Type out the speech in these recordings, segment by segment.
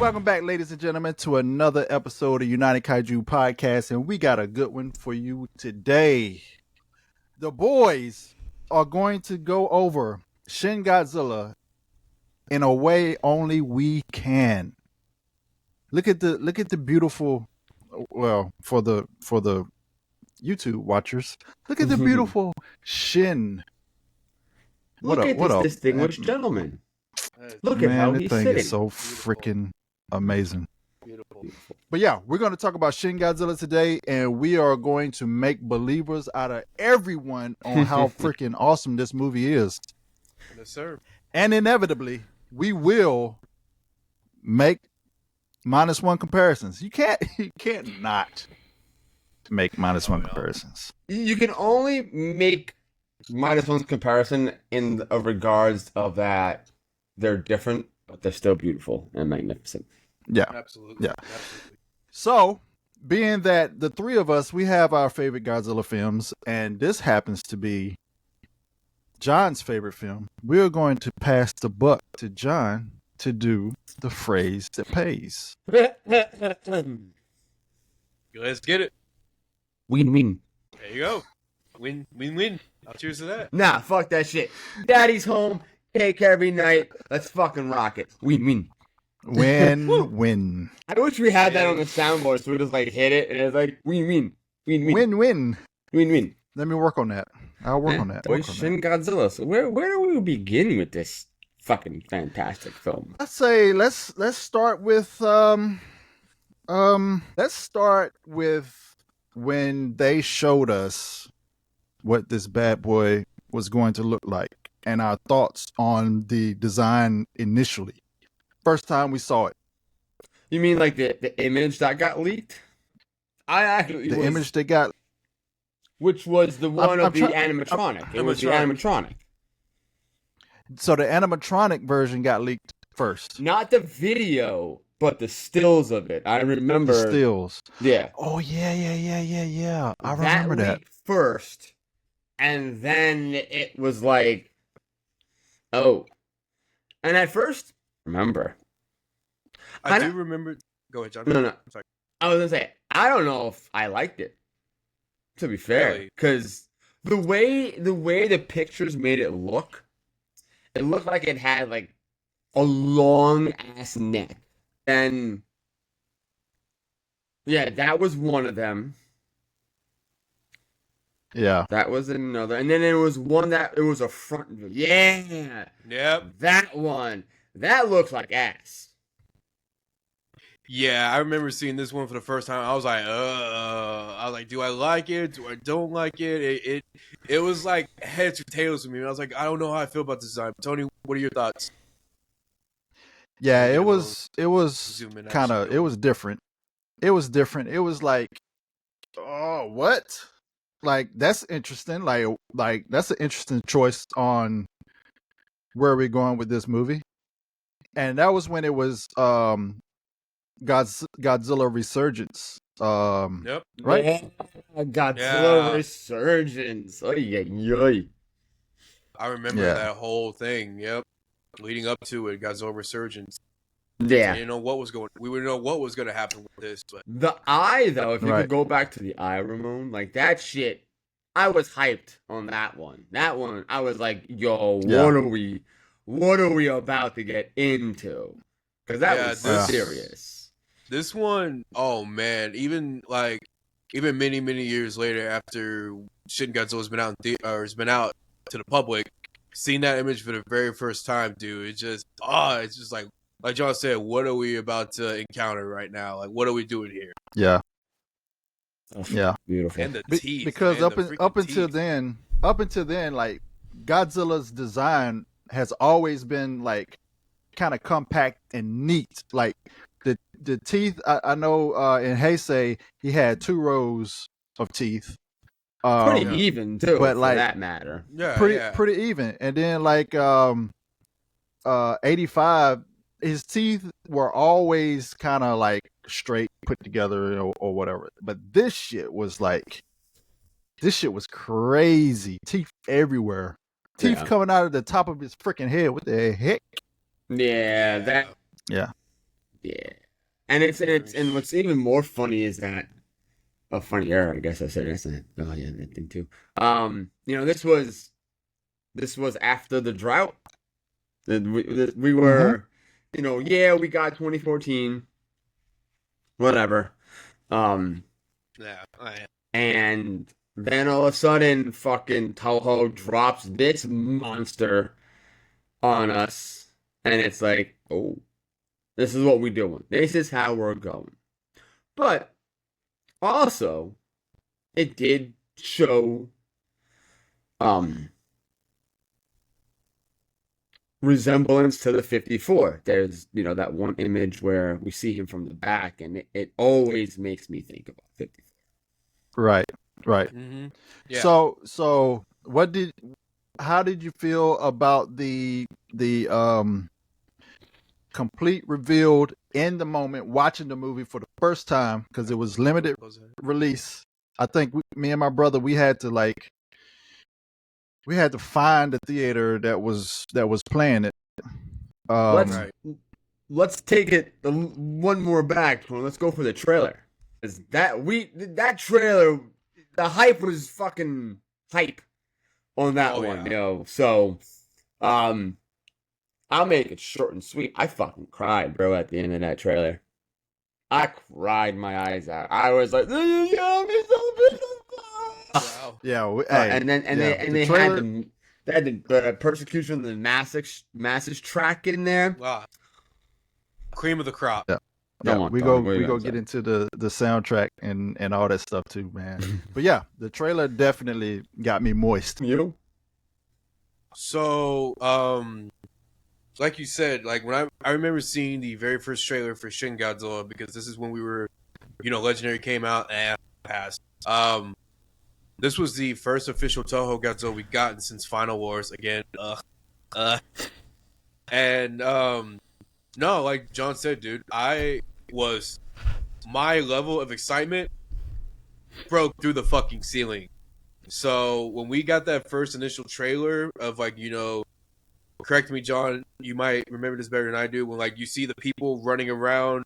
welcome back, ladies and gentlemen, to another episode of UnitedKaijuPodcast, and we got a good one for you today. The boys are going to go over Shin Godzilla in a way only we can. Look at the beautiful, well, for the YouTube watchers, look at the beautiful Shin. Look at this distinguished gentleman. Look at how he's sitting. Is so freaking amazing. Beautiful. But yeah, we're going to talk about Shin Godzilla today, and we are going to make believers out of everyone on how freaking awesome this movie is. Yes, sir. And inevitably, we will make -1 comparisons. You can't not make -1 comparisons. You can only make -1 comparison in regards of that they're different, but they're still beautiful and magnificent. Yeah. Absolutely. Yeah. Absolutely. So, being that the three of us, we have our favorite Godzilla films, and this happens to be John's favorite film, we're going to pass the buck to John to do the phrase that pays. Let's get it. Win-win. There you go. Win. I'll cheers to that. Nah, fuck that shit. Daddy's home, cake every night. Let's fucking rock it. Win-win. Win. I wish we had that on the soundboard so we just like hit it and it's like win-win. Win. Win-win. Let me work on that. I'll work on that. Boy, Shin Godzilla. So where do we begin with this fucking fantastic film? I'd say let's start with when they showed us what this bad boy was going to look like and our thoughts on the design initially. First time we saw it. You mean like the image that got leaked? Image they got, which was the one of the animatronic. It was the animatronic. So the animatronic version got leaked first. Not the video, but the stills of it. I remember the stills. Yeah. Oh yeah. I remember that leaked first, and then it was like, oh, and at first, remember. I do remember. Go ahead, John. No. I'm sorry. I was gonna say I don't know if I liked it. To be fair, because the way the pictures made it looked like it had like a long ass neck, and yeah, that was one of them. Yeah, that was another, and then there was one that it was a front view. Yeah, yep, that one that looks like ass. Yeah, I remember seeing this one for the first time. I was like, do I like it? Do I don't like it? It was like heads or tails for me. I was like, I don't know how I feel about this design. Tony, what are your thoughts? Yeah, it was kind of, it was different. It was different. It was like, oh, what? Like, that's interesting. Like that's an interesting choice on where we're going with this movie. And that was when it was Godzilla Resurgence. Yep. Right? Yeah, Godzilla Resurgence. Oy. I remember that whole thing. Yep. Leading up to it, Godzilla Resurgence. Yeah. We didn't know what was going to happen with this. But the eye, though, if you could go back to the eye, Ramon, like that shit, I was hyped on that one. That one, I was like, yo, what are we about to get into? Because that was serious. This one, oh man, even many, many years later after Shin Godzilla's been out to the public, seeing that image for the very first time, dude, it's just like John said, what are we about to encounter right now? Like, what are we doing here? Yeah. Yeah. Beautiful. And the teeth. Because man, up until then, like Godzilla's design has always been like kind of compact and neat. Like the teeth, I know in Heisei he had 2 rows of teeth. Pretty even too, but for that matter. Yeah, pretty even. And then like 85, his teeth were always kind of like straight, put together or whatever. But this shit was crazy. Teeth everywhere. Teeth coming out of the top of his freaking head. What the heck? Yeah, that. Yeah. Yeah. And what's even more funny is that funnier, I guess I said that's not that thing too. This was after the drought. We were, we got 2014, whatever. Yeah. And then all of a sudden, fucking Toho drops this monster on us, and it's like, oh, this is what we're doing. This is how we're going. But also, it did show resemblance to the 54. There's, that one image where we see him from the back, and it always makes me think about 54. Right. Mm-hmm. Yeah. So how did you feel about the complete revealed in the moment watching the movie for the first time, because it was limited release? I think me and my brother, we had to find a theater that was playing it. Let's take it one more back. Let's go for the trailer. That trailer, the hype was fucking hype on that one, yeah. So, I'll make it short and sweet. I fucking cried, bro, at the end of that trailer. I cried my eyes out. I was like, wow. Yeah, and they had the persecution of the masses track in there. Wow. Cream of the crop. Yeah, we go get into the soundtrack and all that stuff too, man. But yeah, the trailer definitely got me moist. You? So, like you said, like when I remember seeing the very first trailer for Shin Godzilla, because this is when we were, Legendary came out and passed. This was the first official Toho Godzilla we've gotten since Final Wars. Again, and no, like John said, dude, my level of excitement broke through the fucking ceiling. So when we got that first initial trailer of correct me, John, you might remember this better than I do, when you see the people running around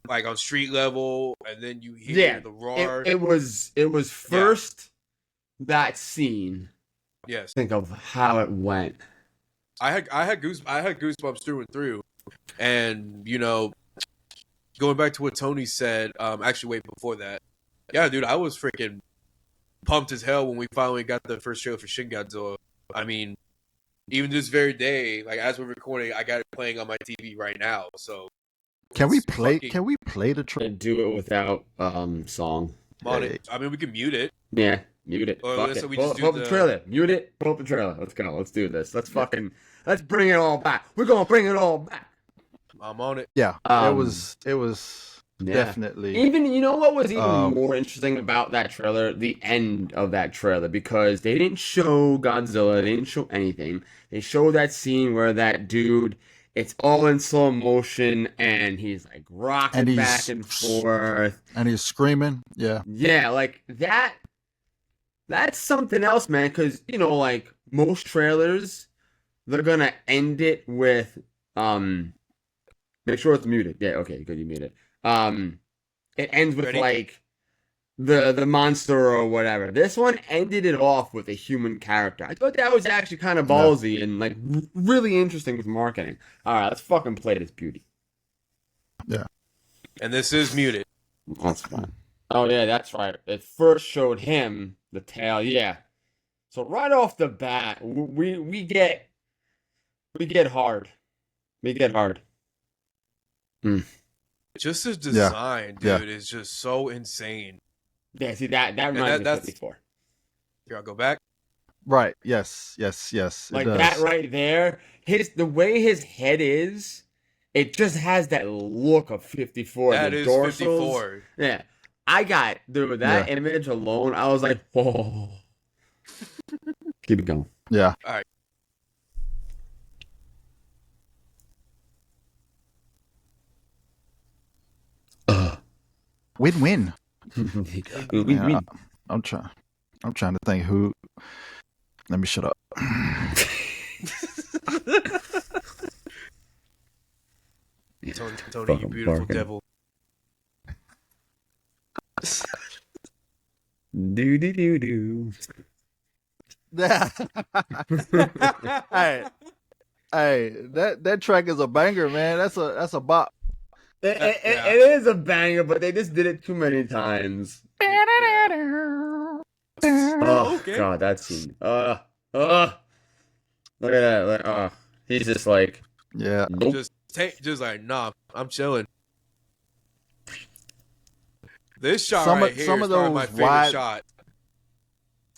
on street level, and then you hear the roar. It was first that scene. Yes. Think of how it went. I had goosebumps through and through. And, going back to what Tony said, actually wait, before that. Yeah, dude, I was freaking pumped as hell when we finally got the first trailer for Shin Godzilla. I mean, even this very day, as we're recording, I got it playing on my TV right now. So can we play the trailer? Do it without song. I mean, we can mute it. Yeah, mute it. Or Fuck it. Pull up the trailer. Mute it. Pull up the trailer. Let's go. Let's do this. Let's bring it all back. We're gonna bring it all back. I'm on it. Yeah, it was definitely. Even what was even more interesting about that trailer, the end of that trailer, because they didn't show Godzilla, they didn't show anything. They showed that scene where that dude, it's all in slow motion, and he's rocking back and forth, and he's screaming. Yeah, that. That's something else, man. Because most trailers, they're gonna end it with make sure it's muted. Yeah, okay, good, you muted. It ends with the monster or whatever. This one ended it off with a human character. I thought that was actually kind of ballsy and really interesting with marketing. All right, let's fucking play this beauty. Yeah, and this is muted. That's fine. Oh yeah, that's right. It first showed him the tail. Yeah. So right off the bat, we get hard. We get hard. Just his design, dude, is just so insane. Yeah, see that reminds me of 54. Here, I'll go back. Right. Yes. That right there. The way his head is, it just has that look of 54. That is dorsals, 54. Yeah. I got, dude, that image alone, I was like, whoa. Keep it going. Yeah. All right. Win-win. Win-win. I'm trying to think who. Let me shut up. Tony, you Fucking beautiful barking. devil. Do do do do. Yeah. Hey, that track is a banger, man. That's a bop. It is a banger, but they just did it too many times. Oh Okay. God, that scene. Look at that. He's just like, Yeah. nope. Just like, nah, I'm chilling. This shot Some right here of is probably my those favorite wide, shot.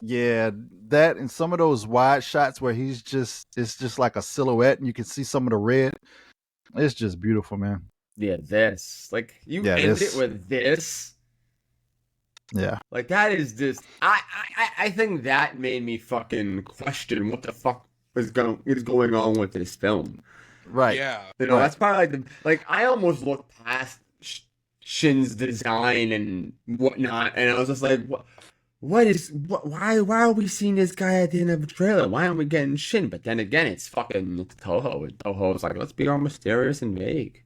yeah, that and some of those wide shots where it's just like a silhouette and you can see some of the red. It's just beautiful, man. Yeah, this. Like you Yeah, end this. it with this. Yeah. Like that is just. I think that made me fucking question what the fuck is going on with this film. Right. Yeah. You know, Right. that's probably like I almost looked past Shin's design and whatnot, and I was just like, why are we seeing this guy at the end of the trailer? Why aren't we getting Shin? But then again, it's Toho, and Toho's like, let's be all mysterious and vague.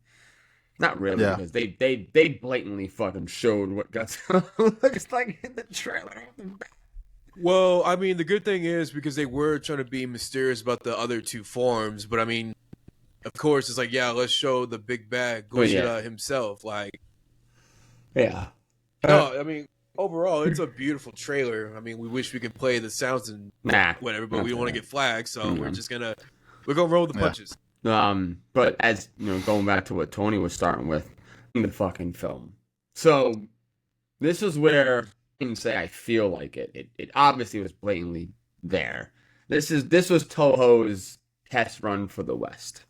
Not really, Yeah. because they blatantly fucking showed what Godzilla looks like in the trailer. Well, I mean, the good thing is because they were trying to be mysterious about the other two forms, but I mean, of course, it's like, yeah, let's show the big bad Godzilla himself. Like, Yeah. no, I mean, overall, it's a beautiful trailer. I mean, we wish we could play the sounds and whatever, but we don't want to get flagged, so we're gonna roll the punches. But as you know, going back to what Tony was starting with, in the fucking film. So this is where I can say I feel like it. It obviously was blatantly there. This was Toho's test run for the West.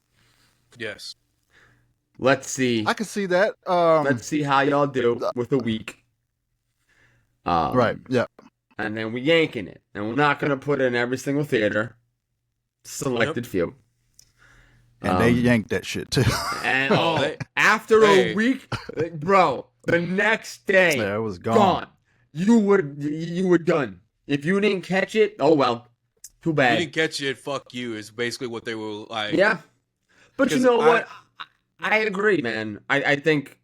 Yes. Let's see. I can see that. Let's see how y'all do with a week. Right. Yeah. And then we're yanking it, and we're not gonna put it in every single theater. Selected few. And they yanked that shit too. And after a week, bro, the next day, yeah, it was gone. You were done. If you didn't catch it, oh well, too bad. If you didn't catch it, fuck you, is basically what they were like. Yeah, but you know what? I agree, man. I think,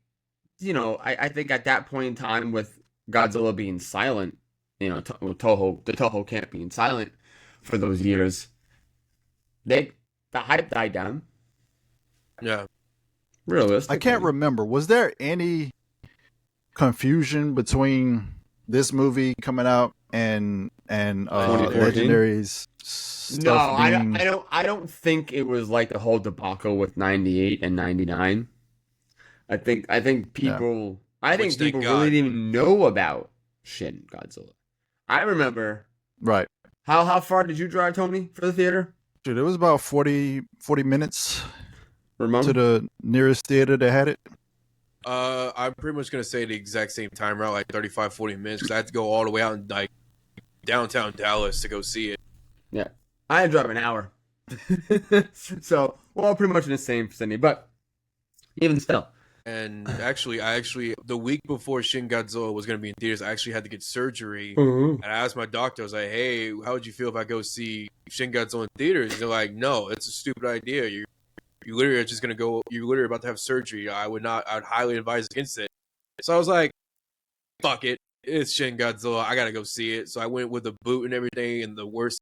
I think at that point in time with Godzilla being silent, the Toho camp being silent for those years, the hype died down. Yeah. Realistically. I can't remember. Was there any confusion between this movie coming out and Legendary's stuff? No, I don't think it was like the whole debacle with 98 and 99. I think people really didn't even know about Shin Godzilla. I remember. Right. How far did you drive, Tony, for the theater? Dude, it was about 40 minutes Ramon? to the nearest theater that had it. I'm pretty much going to say the exact same time route, like 35, 40 minutes, because I had to go all the way out in like downtown Dallas to go see it. Yeah. I had to drive an hour. So, we're all pretty much in the same vicinity, but even still. And actually, the week before Shin Godzilla was going to be in theaters, I actually had to get surgery. Mm-hmm. And I asked my doctor, I was like, hey, how would you feel if I go see Shin Godzilla in theaters? And they're like, no, it's a stupid idea. You literally are just going to go, you're literally about to have surgery. I would highly advise against it. So I was like, fuck it. It's Shin Godzilla. I got to go see it. So I went with the boot and everything in the worst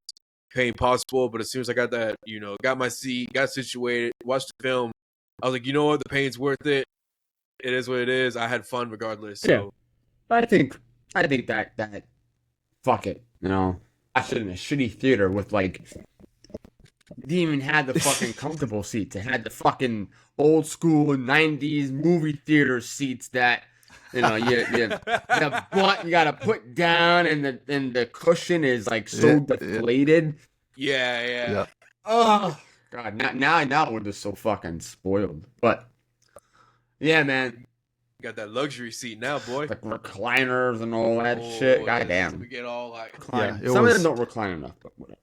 pain possible. But as soon as I got that, got my seat, got situated, watched the film, I was like, you know what? The pain's worth it. It is what it is. I had fun regardless. So. Yeah. I think that fuck it. I should in a shitty theater with like didn't even have the fucking comfortable seats. It had the fucking old school 90s movie theater seats that the butt you gotta put down and the cushion is like so deflated. Yeah. Oh God, now we're just so fucking spoiled. But yeah, man. You got that luxury seat now, boy. Like recliners and all that shit. God damn. We get all like Some of them don't recline enough, but whatever.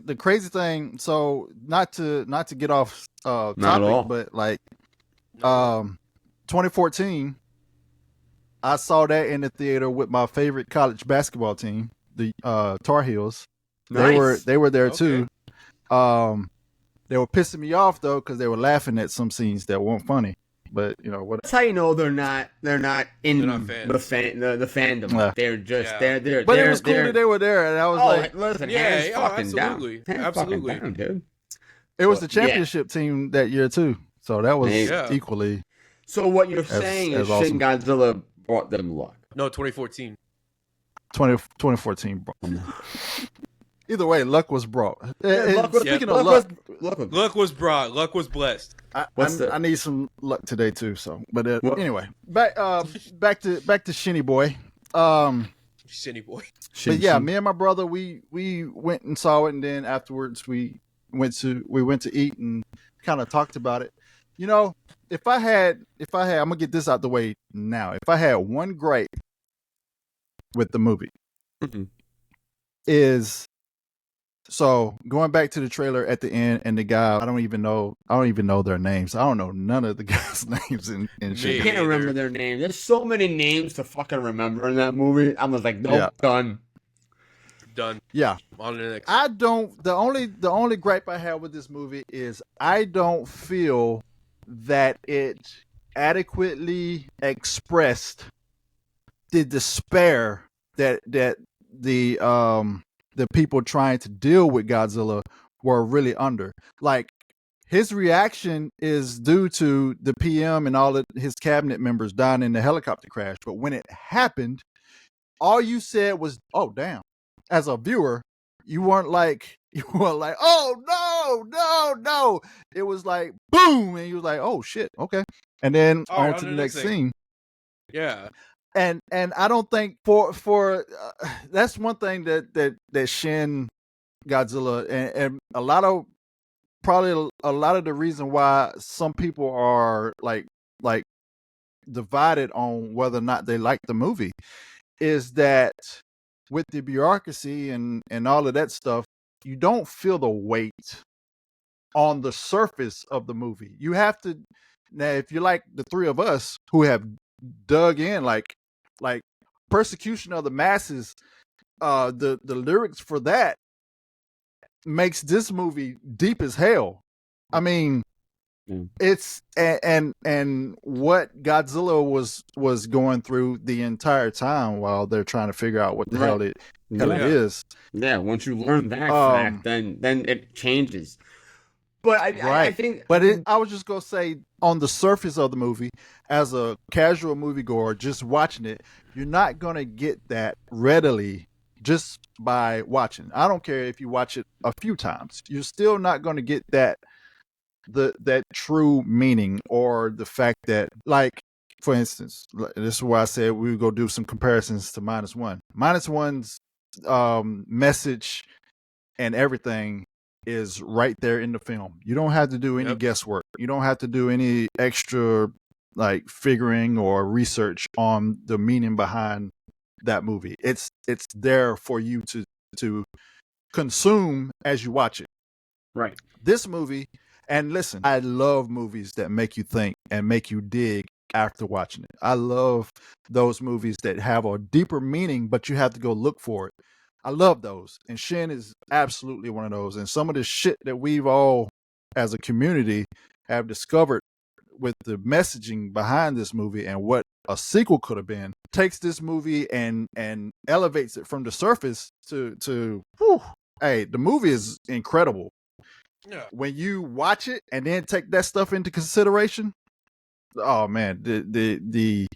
The crazy thing, so not to get off topic, Not at all. but like 2014, I saw that in the theater with my favorite college basketball team, the Tar Heels. Nice. They were there too. They were pissing me off though because they were laughing at some scenes that weren't funny. But what? That's how you know they're not in They're not the fandom. Yeah. They're just Yeah. But it was cool that they were there, and I was like, listen, Yeah, hands yeah, fucking absolutely. down. Hands Absolutely. fucking down, dude. it was the Yeah. championship team that year too. So that was Yeah. equally. So what you're saying is as Shin awesome. Godzilla brought them luck. No, 2014. 2014, bro. Either way, luck was brought. Speaking of luck, Luck was brought. Luck was blessed. I need some luck today too. So, but anyway, back to Shinny Boy. Shitty boy. But yeah, me and my brother, we went and saw it, and then afterwards we went to eat and kind of talked about it. If I had, I'm gonna get this out the way now. If I had one gripe with the movie, is so going back to the trailer at the end, and the guy, I don't even know their names. I don't know none of the guys' names in shit. I can't remember their names. There's so many names to fucking remember in that movie. I was like, nope, done. Yeah. On to the next. I don't. The only gripe I have with this movie is I don't feel that it adequately expressed the despair that the people trying to deal with Godzilla were really under. Like, his reaction is due to the PM and all of his cabinet members dying in the helicopter crash. But when it happened, all you said was, "Oh, damn." As a viewer, you weren't like, "Oh, no." It was like, boom. And you was like, "Oh, shit. Okay." And then on to the next scene. Yeah. And I don't think for that's one thing that Shin Godzilla and a lot of the reason why some people are like divided on whether or not they like the movie is that with the bureaucracy and all of that stuff, you don't feel the weight on the surface of the movie. You have to now, if you're like the three of us who have dug in, like Persecution of the Masses, the lyrics for that makes this movie deep as hell. I mean, it's and what Godzilla was going through the entire time while they're trying to figure out what the hell it is. Yeah, once you learn that fact, then it changes. But I think, but I was just gonna say, on the surface of the movie, as a casual moviegoer, just watching it, you're not gonna get that readily just by watching. I don't care if you watch it a few times, you're still not gonna get that true meaning, or the fact that, like, for instance, this is why I said we would go do some comparisons to -1. -1's message and everything is right there in the film. You don't have to do any guesswork. You don't have to do any extra like figuring or research on the meaning behind that movie. It's there for you to consume as you watch it. Right. This movie, and listen, I love movies that make you think and make you dig after watching it. I love those movies that have a deeper meaning, but you have to go look for it. I love those. And Shin is absolutely one of those. And some of the shit that we've all, as a community, have discovered with the messaging behind this movie and what a sequel could have been, takes this movie and elevates it from the surface to whew, hey, the movie is incredible. Yeah. When you watch it and then take that stuff into consideration, oh man, the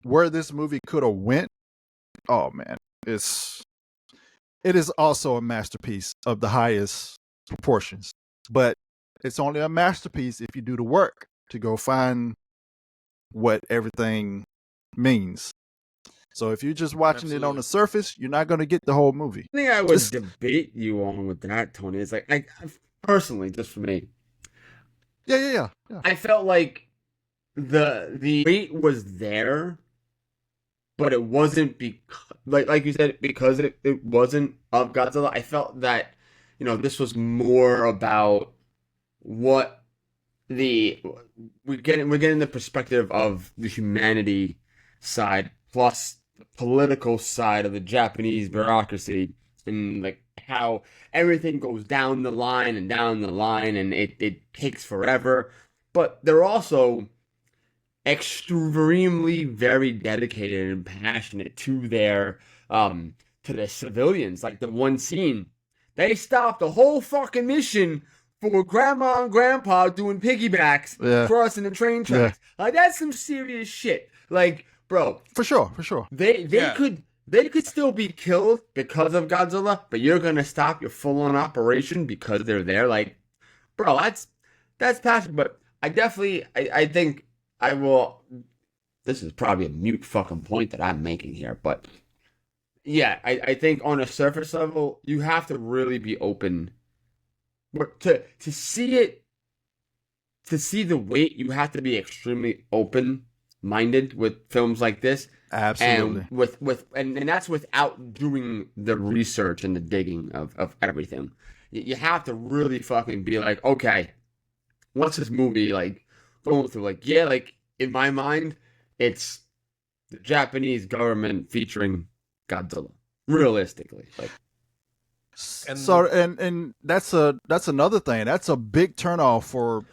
where this movie could have went, oh man, it is also a masterpiece of the highest proportions. But it's only a masterpiece if you do the work to go find what everything means. So if you're just watching it on the surface, you're not going to get the whole movie. I think I would debate you on with that, Tony. It's like, I personally, just for me. Yeah. I felt like the weight was there, but it wasn't like you said, because it wasn't of Godzilla. I felt that, this was more about what we're getting the perspective of the humanity side plus the political side of the Japanese bureaucracy, and like how everything goes down the line and it takes forever. But they're also extremely very dedicated and passionate to their civilians. Like the one scene, they stopped the whole fucking mission for grandma and grandpa doing piggybacks crossing the train tracks. Like that's some serious shit. Like, bro, for sure. They could still be killed because of Godzilla, but you're gonna stop your full-on operation because they're there. Like, bro, that's passion. But I think I will. This is probably a mute fucking point that I'm making here, but yeah, I think on a surface level, you have to really be open. But to see it, to see the weight, you have to be extremely open-minded with films like this. Absolutely. And and that's without doing the research and the digging of everything. You have to really fucking be like, okay, what's this movie like going through? Like, yeah, like in my mind, it's the Japanese government featuring Godzilla. Realistically, like. And that's another thing. That's a big turnoff for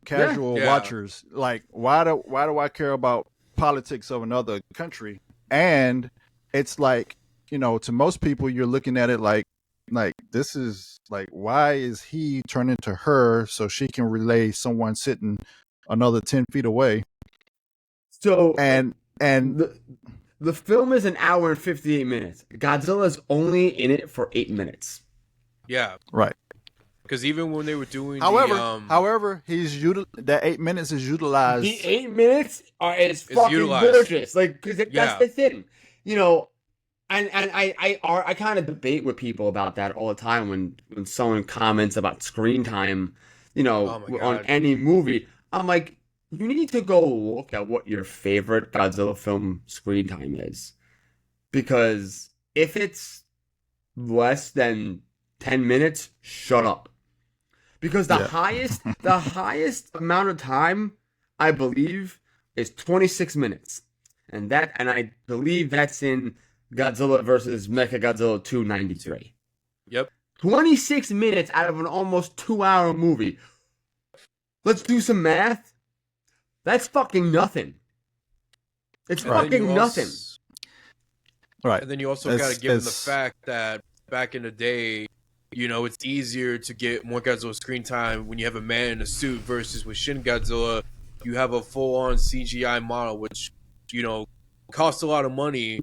casual watchers. Like, why do I care about politics of another country? And it's like, to most people, you're looking at it like this is like, why is he turning to her so she can relay someone sitting another 10 feet away? So and the film is an hour and 58 minutes. Godzilla's only in it for 8 minutes. Yeah. Right. Because even when they were doing however, that 8 minutes is utilized. The 8 minutes is fucking utilized. Gorgeous. Like, because that's the thing. And I kind of debate with people about that all the time when someone comments about screen time, on any movie. I'm like, you need to go look at what your favorite Godzilla film screen time is. Because if it's less than 10 minutes, shut up. Because the highest amount of time, I believe, is 26 minutes. And I believe that's in Godzilla versus Mechagodzilla 293. Yep. 26 minutes out of an almost 2-hour movie. Let's do some math. That's fucking nothing. It's fucking nothing. Right. And then you also got to give them the fact that back in the day, it's easier to get more Godzilla screen time when you have a man in a suit versus with Shin Godzilla, you have a full-on CGI model, which, costs a lot of money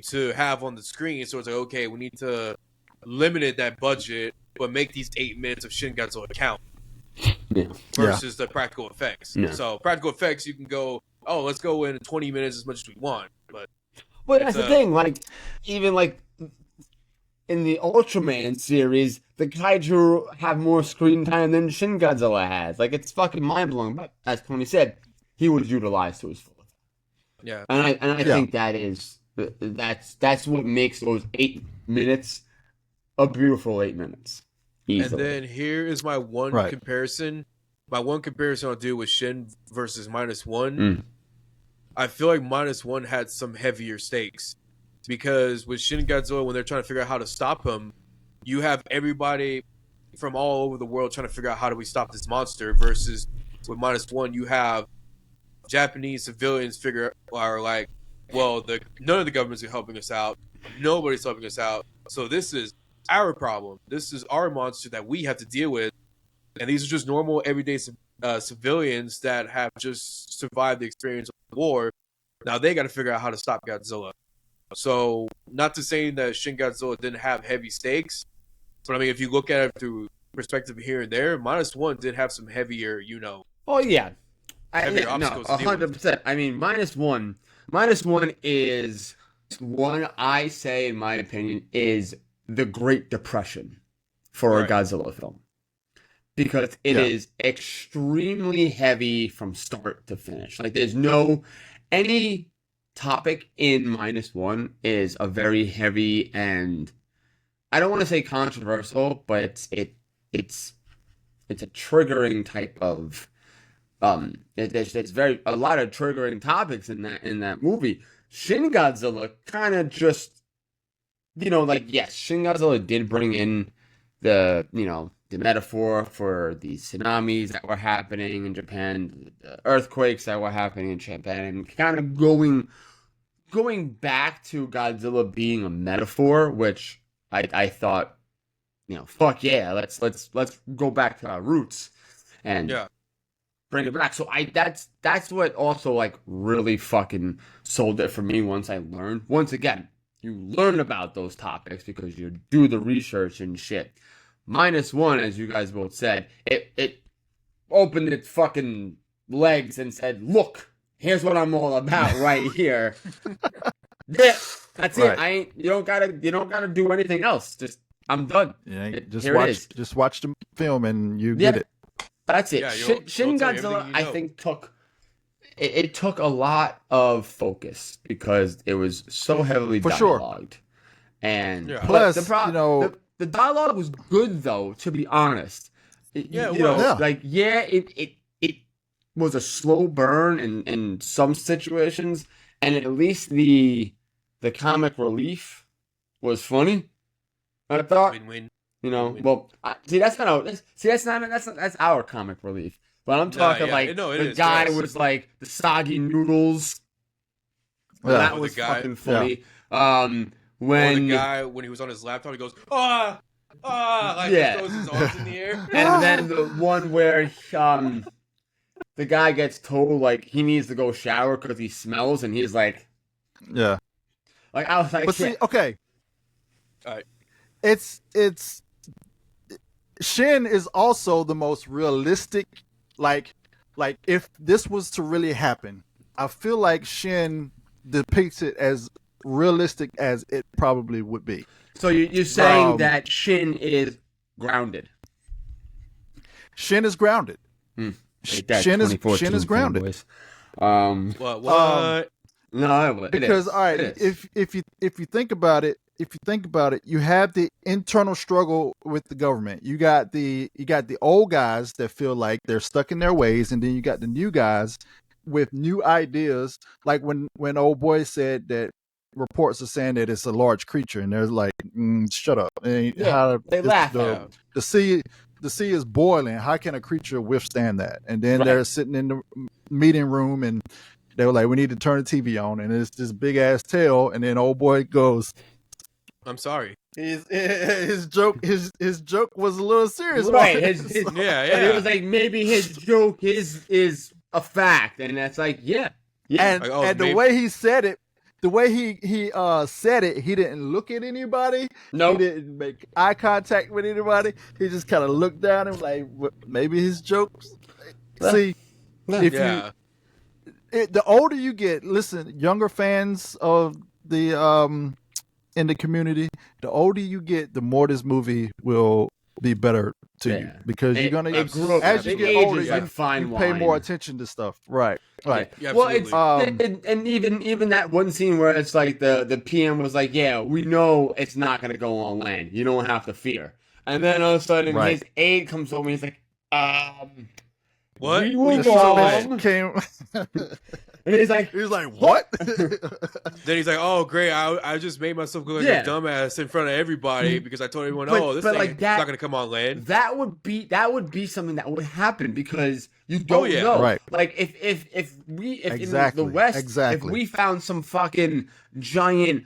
to have on the screen. So it's like, okay, we need to limit that budget, but make these 8 minutes of Shin Godzilla count. Versus the practical effects. Yeah. So practical effects, you can go, let's go in 20 minutes as much as we want. But that's the thing. Like, even like in the Ultraman series, the kaiju have more screen time than Shin Godzilla has. Like, it's fucking mind blowing. But as Tony said, he was utilized to his full effect. Yeah. And I think that's what makes those 8 minutes a beautiful 8 minutes. Easily. And then here is my one comparison. My one comparison I'll do with Shin versus -1. I feel like -1 had some heavier stakes. Because with Shin Godzilla, when they're trying to figure out how to stop him, you have everybody from all over the world trying to figure out how do we stop this monster. Versus with -1, you have Japanese civilians are like, well, none of the governments are helping us out. Nobody's helping us out. So this is our problem. This is our monster that we have to deal with. And these are just normal, everyday civilians that have just survived the experience of war. Now they got to figure out how to stop Godzilla. So, not to say that Shin Godzilla didn't have heavy stakes, but I mean, if you look at it through perspective here and there, -1 did have some heavier, Oh yeah, heavier obstacles. 100%. I mean, -1 is one. I say, in my opinion, is the Great Depression for a Godzilla film. Because it is extremely heavy from start to finish. Like, there's any topic in -1 is a very heavy and, I don't want to say controversial, but it's a triggering type of, there's a lot of triggering topics in that movie. Shin Godzilla kind of just yes, Shin Godzilla did bring in the metaphor for the tsunamis that were happening in Japan, the earthquakes that were happening in Japan, and kind of going back to Godzilla being a metaphor, which I thought, fuck yeah, let's go back to our roots and bring it back. So that's what also like really fucking sold it for me once I learned. Once again, you learn about those topics because you do the research and shit. -1, as you guys both said, it opened its fucking legs and said, "Look, here's what I'm all about right here." Yeah, that's Right. it. You don't gotta do anything else. Just I'm done. Yeah, Just watch the film and you get it. That's it. Yeah, Shin Godzilla, I think it took a lot of focus because it was so heavily For sure. dialogued. And plus, the dialogue was good though, to be honest. It was a slow burn in some situations, and at least the comic relief was funny. I thought. Win-win. That's our comic relief. But I'm talking the guy was like the soggy noodles. Yeah. That was fucking funny. When the guy, when he was on his laptop, he goes, like he throws his arms in the air. And then the one where the guy gets told like he needs to go shower because he smells, and he's like, yeah. Like I was like, but see, okay. All right. It's Shin is also the most realistic. Like if this was to really happen, I feel like Shin depicts it as realistic as it probably would be. So you're saying that Shin is grounded? Shin is grounded. Shin is grounded. Boys. What? No, because all right, if you think about it, you have the internal struggle with the government. You got the old guys that feel like they're stuck in their ways, and then you got the new guys with new ideas. Like when old boy said that reports are saying that it's a large creature, and they're like, "Shut up!" And they laugh at him. The sea is boiling. How can a creature withstand that? And then they're sitting in the meeting room, and they were like, "We need to turn the TV on," and it's this big ass tail. And then old boy goes, "I'm sorry." His joke was a little serious, right? It was like maybe his joke is a fact, and that's like And the way he said it. The way he said it, he didn't look at anybody. No, he didn't make eye contact with anybody. He just kind of looked down and was like, maybe his jokes. See, the older you get, listen, younger fans of the in the community, the older you get, the more this movie will be better to you, because you're gonna as you get older, you pay more attention to stuff. Right. Yeah, well, it's and even that one scene where it's like the PM was like, "Yeah, we know it's not gonna go on land. You don't have to fear." And then all of a sudden, his aide comes over and he's like, "What? We were wrong." And he's like, "What?" Then he's like, "Oh, great! I just made myself look like a dumbass in front of everybody because I told everyone, this thing is not going to come on land." That would be something that would happen because you don't know. Right. Like if in the West, if we found some fucking giant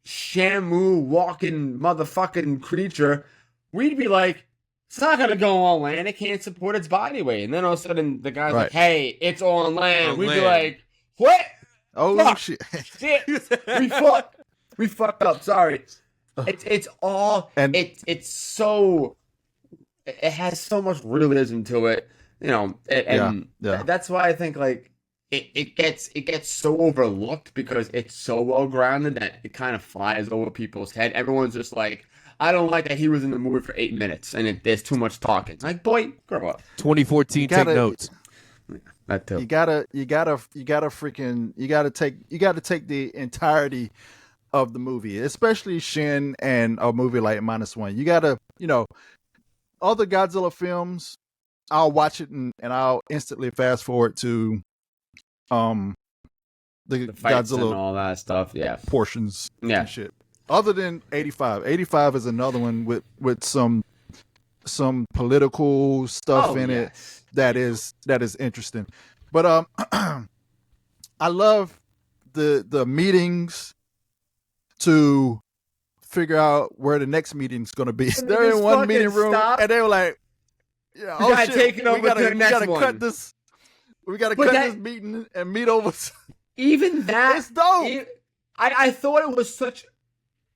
Shamu walking motherfucking creature, we'd be like, it's not going to go on land. It can't support its body weight. And then all of a sudden, the guy's like, hey, it's on land. We'd be like, what? Oh, fuck. Shit. We fucked up. Sorry. It's all, and it's so, it has so much realism to it, and that's why I think, like, it gets so overlooked because it's so well grounded that it kind of flies over people's head. Everyone's just like, I don't like that he was in the movie for 8 minutes and there's too much talking. Like, boy, grow up. 2014, take notes. That too. You gotta take the entirety of the movie, especially Shin and a movie like -1. You gotta, other Godzilla films, I'll watch it and I'll instantly fast forward to the fights Godzilla and all that stuff, portions and shit. other than 85. 85 is another one with some political stuff in it that is interesting. But I love the meetings to figure out where the next meeting's going to be. They're in one meeting room, and they were like, "Yeah, we gotta take it over to the next one. Cut this. We gotta cut this meeting and meet over." Even that, it's dope. I thought it was such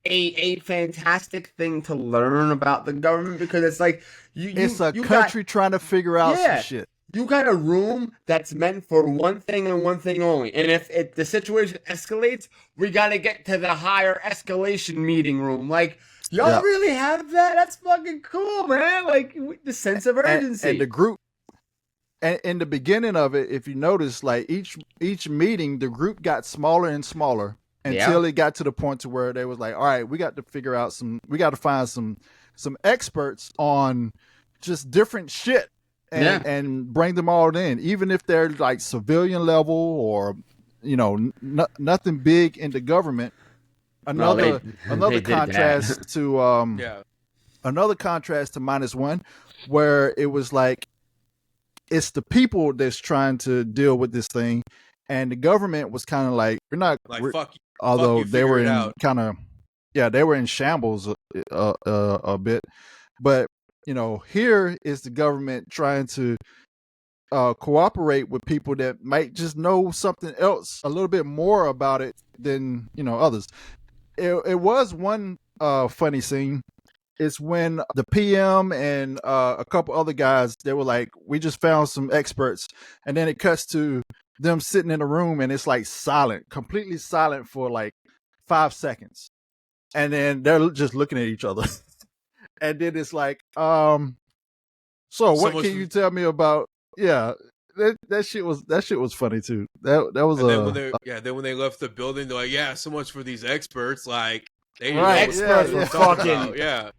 a fantastic thing to learn about the government, because it's like it's a country trying to figure out some shit. You got a room that's meant for one thing and one thing only. And if the situation escalates, we got to get to the higher escalation meeting room. Like, y'all really have that? That's fucking cool, man. Like, the sense of urgency. And the group, and in the beginning of it, if you notice, like, each meeting, the group got smaller and smaller until it got to the point to where they was like, all right, we got to figure out we got to find some experts on just different shit. And bring them all in, even if they're like civilian level or, nothing big in the government. Another contrast to another contrast to -1, where it was like it's the people that's trying to deal with this thing, and the government was kind of like, we're not. Like, although they were in kind of they were in shambles a bit, but. Here is the government trying to cooperate with people that might just know something else, a little bit more about it than, others. It was one funny scene. It's when the PM and a couple other guys, they were like, we just found some experts. And then it cuts to them sitting in a room, and it's like silent, completely silent for like 5 seconds. And then they're just looking at each other. And then it's like, so what can you tell me about? Yeah, that shit was funny too. That was then when they left the building, they're like, yeah, so much for these experts. Like, they the experts were fucking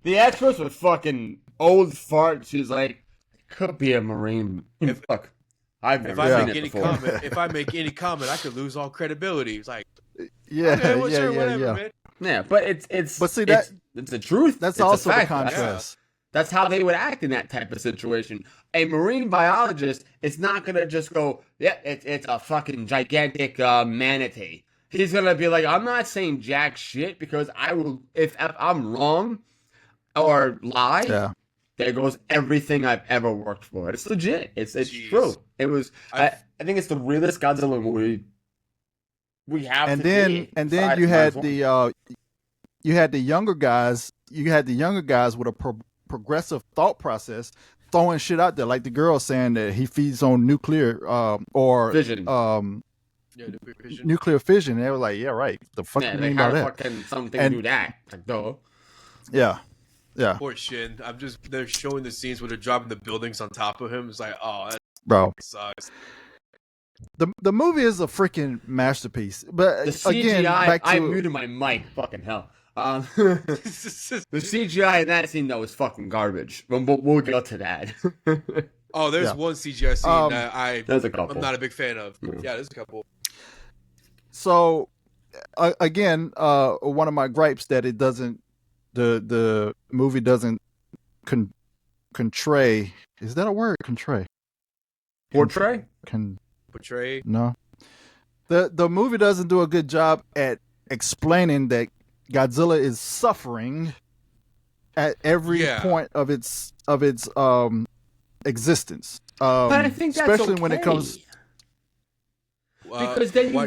the experts were fucking old farts. She's like, could be a Marine. If I make any comment, I could lose all credibility. It's like, whatever, man. Yeah, but it's the truth. That's also the contrast. That's how they would act in that type of situation. A marine biologist is not gonna just go, it's a fucking gigantic manatee. He's gonna be like, I'm not saying jack shit, because I will, if I'm wrong or lie, there goes everything I've ever worked for. It's legit. It's true. It was. I think it's the realest Godzilla movie we have. And then you had the younger guys. You had the younger guys with a progressive thought process, throwing shit out there, like the girl saying that he feeds on nuclear or fission. Nuclear fission. And they were like, yeah, right. The fuck you mean by that? Something do that. Like, duh. Yeah. Yeah. Poor Shin. They're showing the scenes where they're dropping the buildings on top of him. It's like, that sucks. The movie is a freaking masterpiece. But the CGI, again, back to, I muted my mic. Fucking hell. The CGI in that scene, though, is fucking garbage. We'll get to that. There's one CGI scene that there's a couple. I'm not a big fan of. Yeah, there's a couple. So, again, one of my gripes that it doesn't, the movie doesn't portray. Is that a word? Portray? Portray? No. The movie doesn't do a good job at explaining that Godzilla is suffering at every point of its existence. But I think that's especially when it comes. Because then you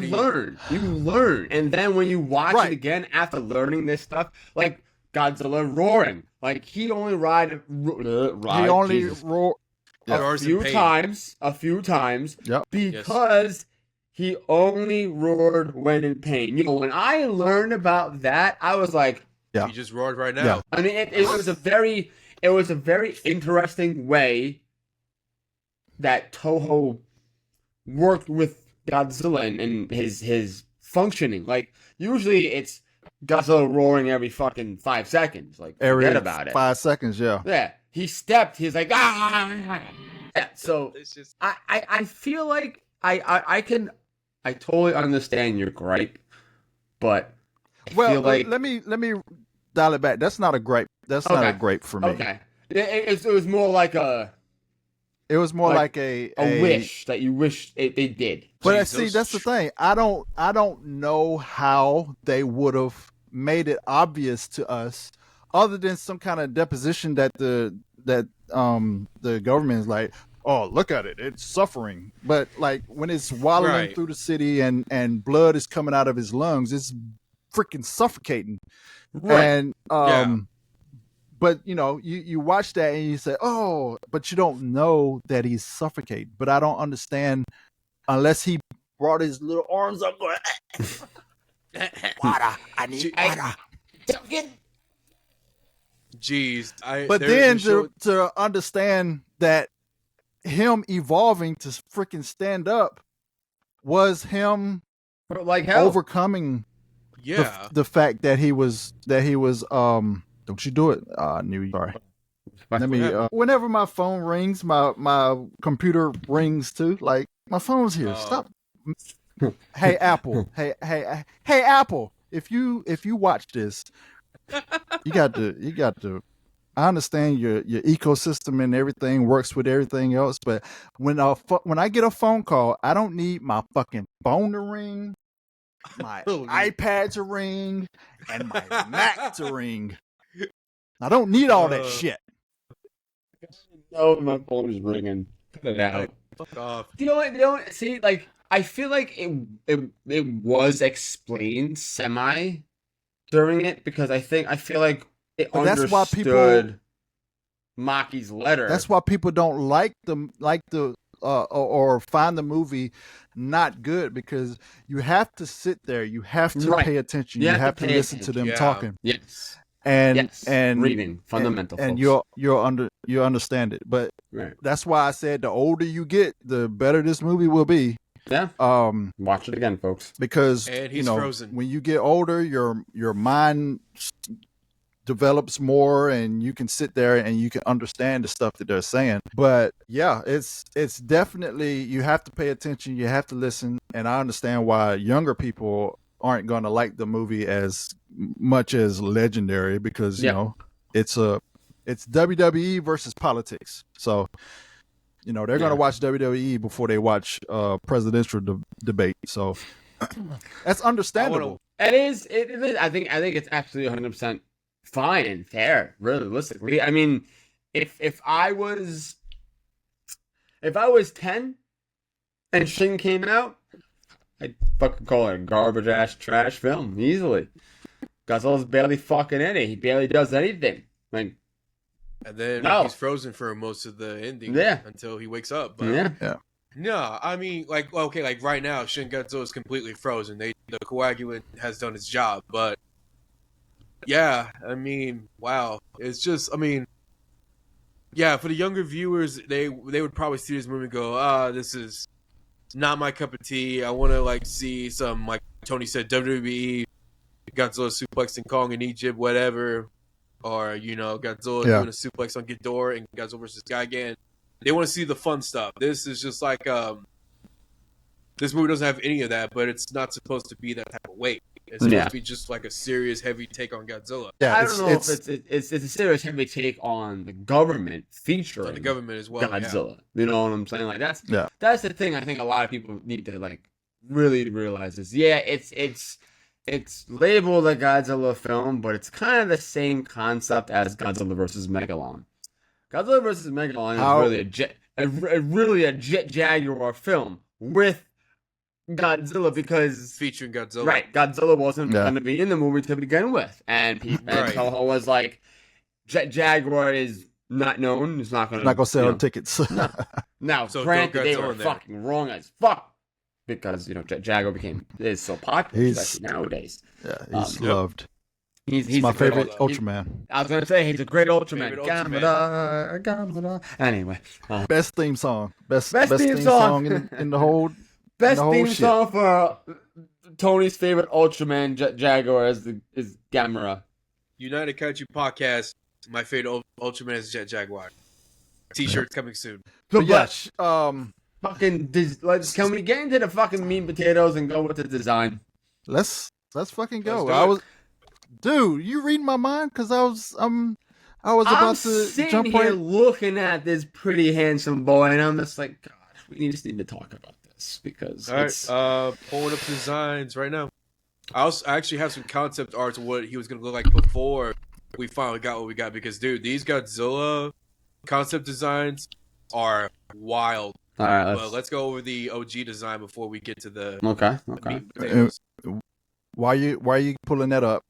learn, and then when you watch it again after learning this stuff, like Godzilla roaring, like he only roared a few times, because he only roared when in pain. When I learned about that, I was like, he just roared right now. Yeah. I mean, it was a very interesting way that Toho worked with Godzilla and his functioning. Like, usually it's Godzilla roaring every fucking 5 seconds. Like, forget about it. 5 seconds, Yeah. He stepped, he's like, ah! Yeah, so, it's just... I feel like I totally understand your gripe, but Well, let me dial it back. That's not a grape. That's not a grape for me. Okay. It was more like a. It was more like a wish that you wish they did. But see, that's the thing. I don't know how they would have made it obvious to us, other than some kind of deposition that the government is like, oh, look at it, it's suffering. But like when it's wallowing through the city and blood is coming out of his lungs, it's freaking suffocating. Right. And but you watch that and you say, oh, but you don't know that he's suffocating. But I don't understand unless he brought his little arms up going, water, I need water. Jeez. But then to understand that him evolving to freaking stand up was him overcoming the fact that he was don't you do it. I knew you. Sorry. Let me. Whenever my phone rings, my computer rings too. Like my phone's here. Stop. Hey Apple. Hey Apple. If you watch this, you got to. I understand your ecosystem and everything works with everything else, but when I get a phone call, I don't need my fucking phone to ring, my iPad to ring, and my Mac to ring. I don't need all that shit. No, my phone is ringing. Cut it out. Fuck off. You know what? See, like, I feel like it was explained semi during it because I feel like it understood that's why people, Maki's letter. That's why people don't like the or find the movie not good, because you have to sit there, you have to pay attention, you have to listen to them talking. Yes. And reading fundamental, and you'll understand it. But that's why I said the older you get, the better this movie will be. Yeah. Watch it again, folks. Because frozen. When you get older, your mind develops more, and you can sit there and you can understand the stuff that they're saying. But yeah, it's definitely, you have to pay attention, you have to listen, and I understand why younger people aren't going to like the movie as much as Legendary, because it's WWE versus politics. So they're going to watch WWE before they watch presidential debate. So that's understandable. It is. I think it's absolutely 100% fine and fair, realistically. I mean, if I was 10 and Shin came out, I'd fucking call it a garbage ass trash film easily. Godzilla's barely fucking in it. He barely does anything. Like, and then he's frozen for most of the ending until he wakes up. But no, I mean, like right now, Shin Godzilla is completely frozen. The coagulant has done its job, but yeah, I mean, wow, it's just, I mean, yeah, for the younger viewers, they would probably see this movie and go, this is not my cup of tea. I want to see some, like Tony said, WWE, Godzilla suplexing Kong in Egypt, whatever, or Godzilla doing a suplex on Ghidorah and Godzilla versus Gigan. They want to see the fun stuff. This is just like this movie doesn't have any of that, but it's not supposed to be that type of weight. It's supposed to be just like a serious, heavy take on Godzilla. Yeah, I don't know if it's a serious, heavy take on the government featuring on the government as well. Godzilla. Yeah. You know what I'm saying? Like that's the thing. I think a lot of people need to really realize is it's labeled a Godzilla film, but it's kind of the same concept as Godzilla versus Megalon. Godzilla versus Megalon is really a Jet Jaguar film with Godzilla, because featuring Godzilla. Right, Godzilla wasn't going to be in the movie to begin with, and Toho was like, Jet Jaguar is not known. It's not going to sell tickets. No. Now, so granted, they were fucking wrong as fuck, because Jet Jaguar is so popular, especially nowadays. Yeah, he's loved. He's my favorite Ultraman. I was going to say he's a great Ultraman. Gamera. Anyway, best theme song. Best theme song in the whole. Best theme song for Tony's favorite Ultraman Jaguar is Gamera. United Kaiju Podcast. My favorite Ultraman is Jet Jaguar. T-shirts coming soon. Can we get into the fucking meat and potatoes and go with the design? Let's Let's fucking Let's go. do it. Dude, you reading my mind? Because I was about to sitting jump here right. looking at this pretty handsome boy, and I'm just like, God, we just need to talk about this because All it's right, pulling up designs right now. I actually have some concept art of what he was gonna look like before we finally got what we got. Because, dude, these Godzilla concept designs are wild. all right. But let's go over the OG design before we get to the Okay. meat and potatoes. Why you pulling that up?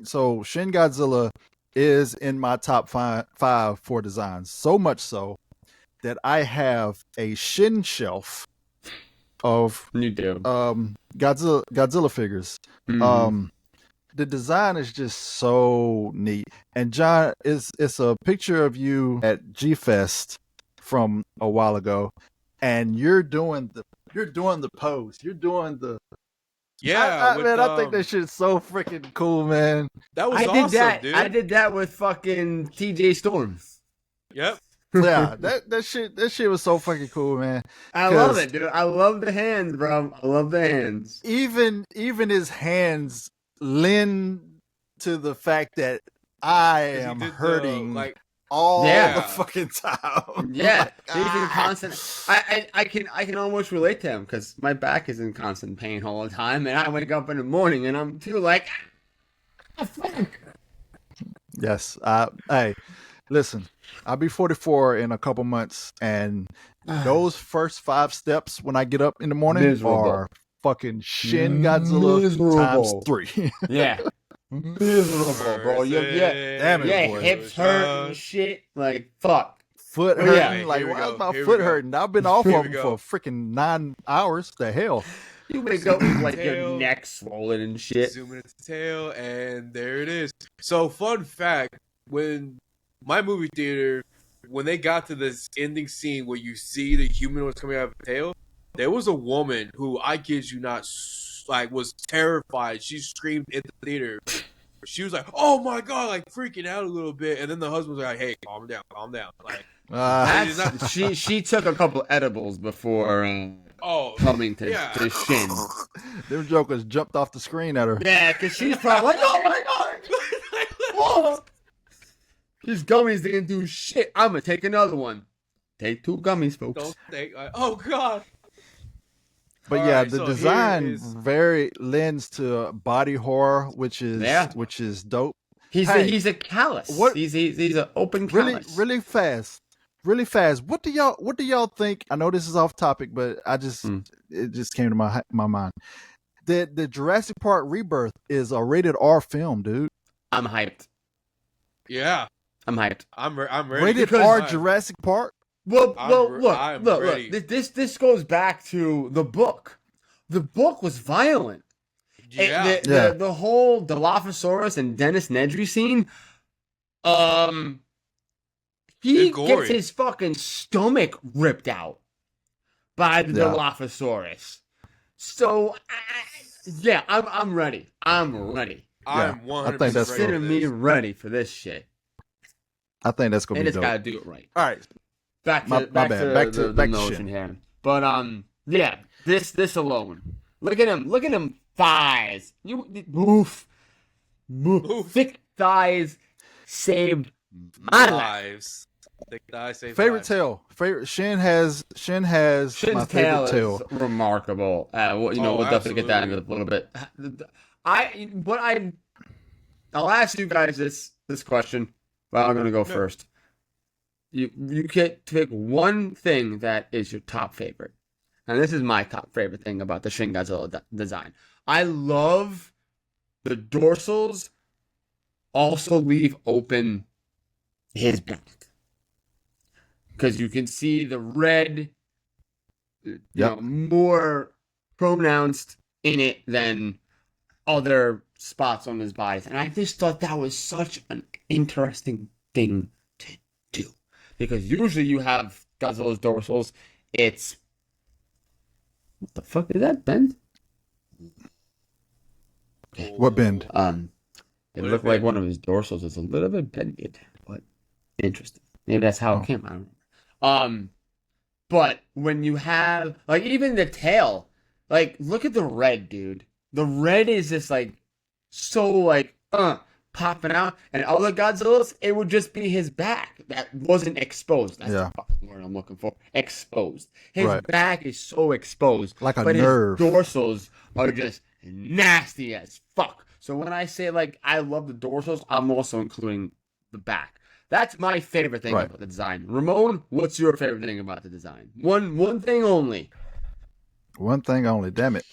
So Shin Godzilla is in my top five for designs. So much so that I have a Shin shelf of You do. Godzilla figures. Mhm. The design is just so neat. And John, it's a picture of you at G Fest from a while ago, and you're doing the pose. You're doing the Yeah, I think that shit's so freaking cool, man. that was I awesome, did that. dude. I did that with fucking TJ Storm. Yep. Yeah, that shit was so fucking cool, man. I love it, dude. I love the hands, bro. I love the hands. Even his hands lend to the fact that I am hurting all the fucking time. Yeah, he's in constant. I can almost relate to him because my back is in constant pain all the time, and I wake up in the morning and I'm too like, fuck. Yes. Hey, listen. I'll be 44 in a couple months, and those first 5 steps when I get up in the morning are fucking Shin Godzilla times 3. Yeah. Miserable, bro. Damn it, boy. Hips hurt and shit. Like, fuck. Foot hurting. Yeah. Like, why is my foot hurting? I've been off of them for freaking 9 hours. The hell? You wake up with like your neck swollen and shit. Zooming into the tail, and there it is. So, fun fact, when my movie theater, when they got to this ending scene where you see the humanoids coming out of the tail, there was a woman who, I kid you not, like, was terrified. She screamed in the theater. She was like, "Oh my god!" Like freaking out a little bit, and then the husband was like, "Hey, calm down." Like, she took a couple edibles before coming to Shin. Them jokers jumped off the screen at her. Yeah, because she's probably like, "Oh my god, whoa. These gummies didn't do shit. I'm gonna take another one." Take 2 gummies, folks. Don't think. Oh god. But All yeah, right, the so design very lends to body horror, which is dope. He's a callus. What? He's an open callus. Really fast. What do y'all think? I know this is off topic, but it just came to my mind. The Jurassic Park Rebirth is a rated R film, dude. I'm hyped. Yeah, I'm hyped. I'm ready. Rated R Jurassic Park. Well, look. This goes back to the book. The book was violent. Yeah. The whole Dilophosaurus and Dennis Nedry scene. He gets his fucking stomach ripped out by the Dilophosaurus. So, I'm ready. I'm ready. I'm 100% Consider me ready for this shit. I think that's gonna be dope. They just gotta do it right. All right. Back to the notion here. But this alone. Look at him thighs. Oof. Thick thighs saved my lives. Thick thighs saved favorite lives. tail. Shin has Shin's my favorite tail. Is remarkable. We'll definitely get that in a little bit. I'll ask you guys this question, but I'm gonna go first. You get to pick one thing that is your top favorite. And this is my top favorite thing about the Shin Godzilla design. I love the dorsals also leave open his back. Because you can see the red more pronounced in it than other spots on his body. And I just thought that was such an interesting thing to do. Because usually you have Godzilla's dorsals, it's... What the fuck is that, bend? What bend? It looked like one of his dorsals is a little bit bended, but interesting. Maybe that's how it came. I don't know. But when you have, like, even the tail, like, look at the red, dude. The red is just like so like popping out, and other Godzillas, it would just be his back that wasn't exposed. That's the fucking word I'm looking for. Exposed. His back is so exposed, like a but nerve. His dorsals are just nasty as fuck. So when I say like I love the dorsals, I'm also including the back. That's my favorite thing about the design. Ramon, what's your favorite thing about the design? One thing only. One thing only. Damn it.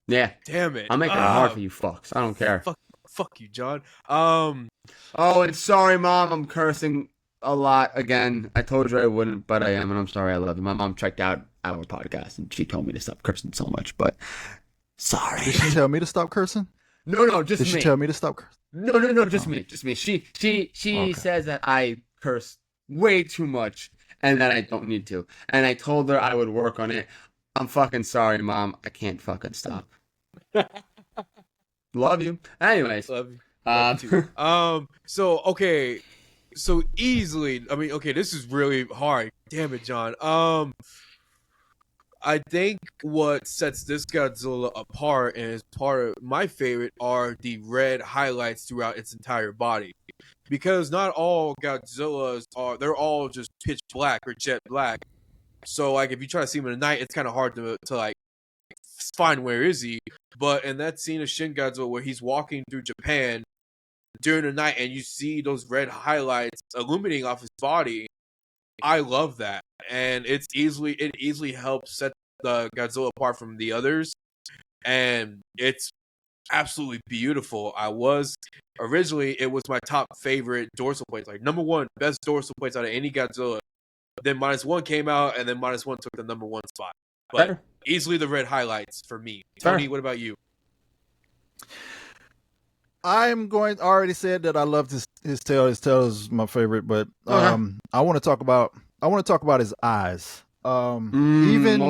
Yeah. Damn it. I'm making it hard for you fucks. I don't care. Fuck you, John. Oh, and sorry, Mom. I'm cursing a lot again. I told you I wouldn't, but I am, and I'm sorry. I love you. My mom checked out our podcast, and she told me to stop cursing so much, but sorry. Did she tell me to stop cursing? No, just me. Did she tell me to stop cursing? No, just me. She says that I curse way too much, and that I don't need to. And I told her I would work on it. I'm fucking sorry, Mom. I can't fucking stop. Love you. Anyways. Love you. So easily, I mean, okay, this is really hard. Damn it, John. I think what sets this Godzilla apart and is part of my favorite are the red highlights throughout its entire body. Because not all Godzillas they're all just pitch black or jet black. So like if you try to see him in the night, it's kind of hard to like find where is he. But in that scene of Shin Godzilla where he's walking through Japan during the night and you see those red highlights illuminating off his body, I love that. And it easily helps set the Godzilla apart from the others. And it's absolutely beautiful. Originally it was my top favorite dorsal plates. Like number one, best dorsal plates out of any Godzilla. Then -1 came out, and then -1 took the number one spot. But easily the red highlights for me. Tony, what about you? I already said that I loved his tail. His tail is my favorite, but I want to talk about his eyes. Even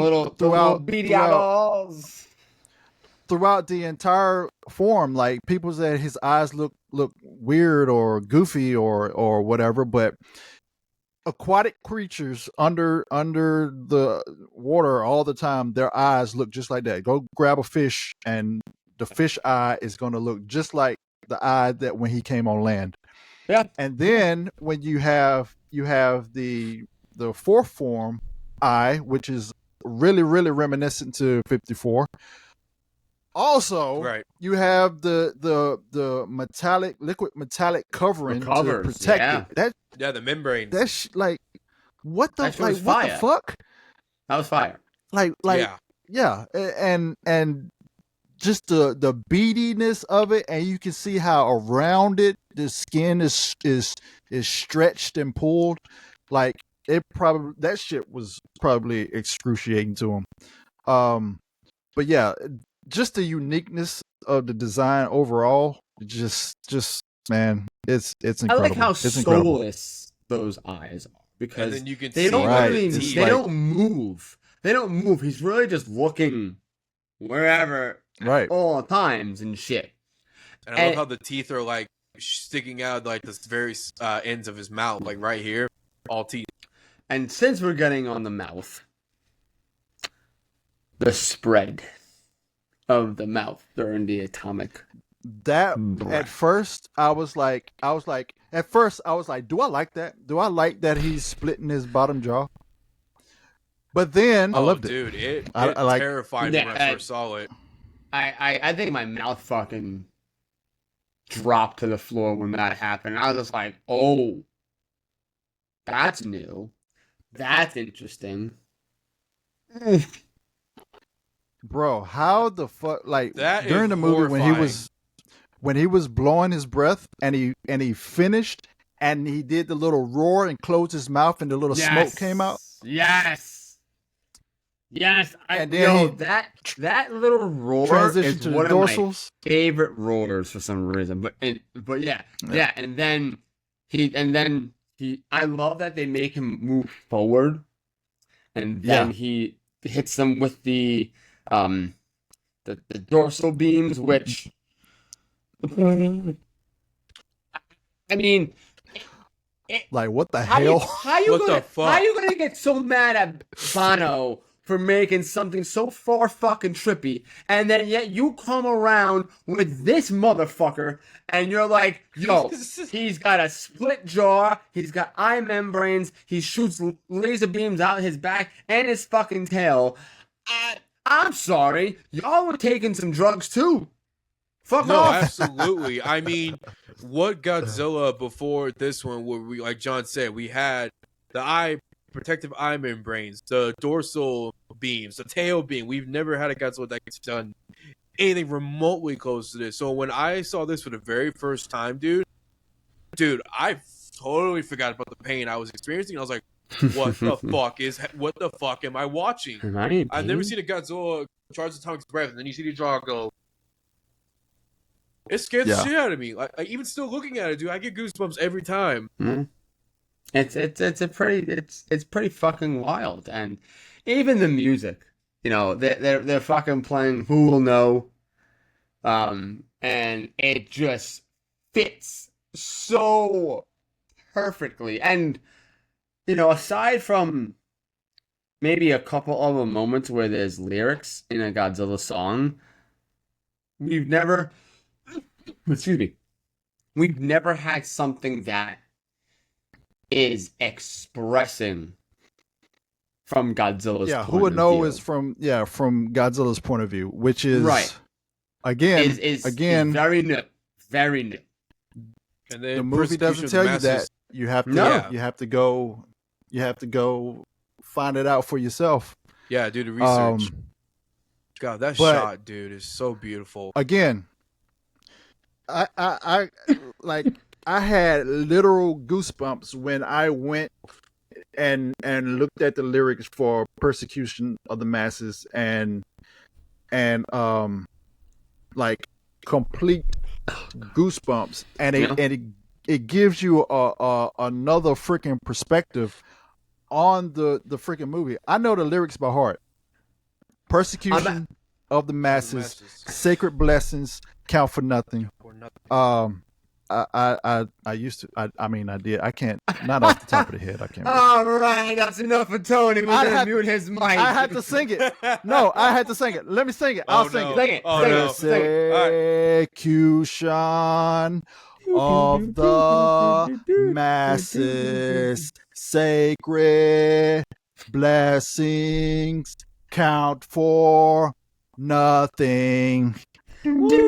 throughout the entire form, like people said his eyes look weird or goofy or whatever, but aquatic creatures under the water all the time, their eyes look just like that. Go grab a fish and the fish eye is going to look just like the eye that when he came on land. Yeah. And then when you have the fourth form eye, which is really, really reminiscent to 54. Also, you have the liquid metallic covering to protect it. The membrane. That's like what the what the fuck? That was fire. Yeah, and just the beadiness of it, and you can see how around it the skin is stretched and pulled. Like that shit was probably excruciating to him. But yeah, just the uniqueness of the design overall, just man, it's incredible. I like how it's incredible. Soulless those eyes are because then you can they don't they don't move. They don't move. He's really just looking wherever at all times and shit. And I love how the teeth are like sticking out like the very ends of his mouth, like right here, all teeth. And since we're getting on the mouth, the spread of the mouth during the atomic. That at first I was like, do I like that? Do I like that he's splitting his bottom jaw? But then I loved it. Dude, it I terrified me when I first saw it. I think my mouth fucking dropped to the floor when that happened. I was just like, oh, that's new. That's interesting. Bro, how the fuck? Like that during the movie horrifying. when he was blowing his breath and he finished and he did the little roar and closed his mouth and the little smoke came out. Yes. And then that little roar transition is to one the dorsals. of my favorite roars for some reason. But yeah. And then he. I love that they make him move forward, and then he hits them with the dorsal beams, which I mean, like what the hell? How you gonna get so mad at Bono for making something so far fucking trippy, and then yet you come around with this motherfucker, and you're like, yo, he's got a split jaw, he's got eye membranes, he shoots laser beams out his back and his fucking tail. I'm sorry, y'all were taking some drugs too. Fuck off. Absolutely. I mean, what Godzilla before this one, where we, like John said, we had the protective eye membranes, the dorsal beams, the tail beam. We've never had a Godzilla that's done anything remotely close to this. So when I saw this for the very first time, dude, I totally forgot about the pain I was experiencing. I was like, what the fuck am I watching? I've never seen a Godzilla charge atomic breath, and then you see the jaw go. It scared the shit out of me. Like even still looking at it, dude, I get goosebumps every time. Mm-hmm. It's pretty fucking wild, and even the music, you know, they're fucking playing "Who Will Know," and it just fits so perfectly. And you know, aside from maybe a couple other moments where there's lyrics in a Godzilla song, we've never had something that is expressing from Godzilla's point Who would of know view. is from Godzilla's point of view, which is is again very new. Very new. And then the movie doesn't tell you that. You have to go find it out for yourself. Yeah, do the research. God, that shot, dude, is so beautiful. Again, I had literal goosebumps when I went and looked at the lyrics for "Persecution of the Masses" and like complete goosebumps, and it gives you another freaking perspective on the freaking movie. I know the lyrics by heart. Persecution of the masses, sacred blessings count for nothing. I used to. I mean, I did. I can't. Not off the top of the head. I can't. All right, that's enough for Tony. We're gonna mute his mic. I had to sing it. No, I had to sing it. Let me sing it. I'll sing it. Sing it. Persecution of the masses, sacred blessings count for nothing. United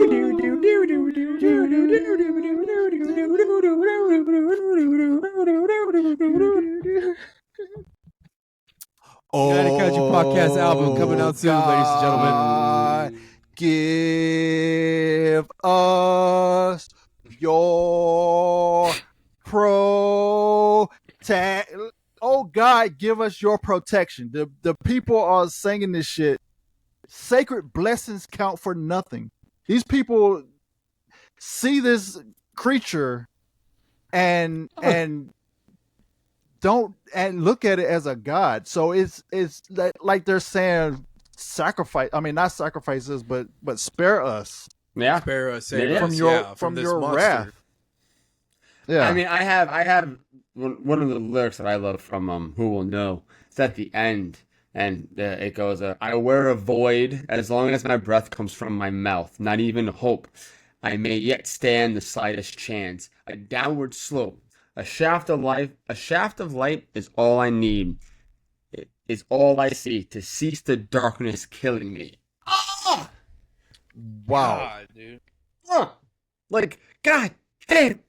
Kaiju Podcast album coming out soon, ladies and gentlemen. Give us your Oh God, give us your protection. The people are singing this shit. Sacred blessings count for nothing. These people see this creature and don't look at it as a god. So it's like they're saying sacrifice. I mean, not sacrifices, but spare us. Yeah, spare us from your wrath. Yeah, I mean, I have one of the lyrics that I love from "Who Will Know." It's at the end, and it goes, "I wear a void as long as my breath comes from my mouth. Not even hope. I may yet stand the slightest chance. A downward slope, a shaft of light is all I need. It is all I see to cease the darkness killing me." Oh! Wow, God, dude. Like, God damn.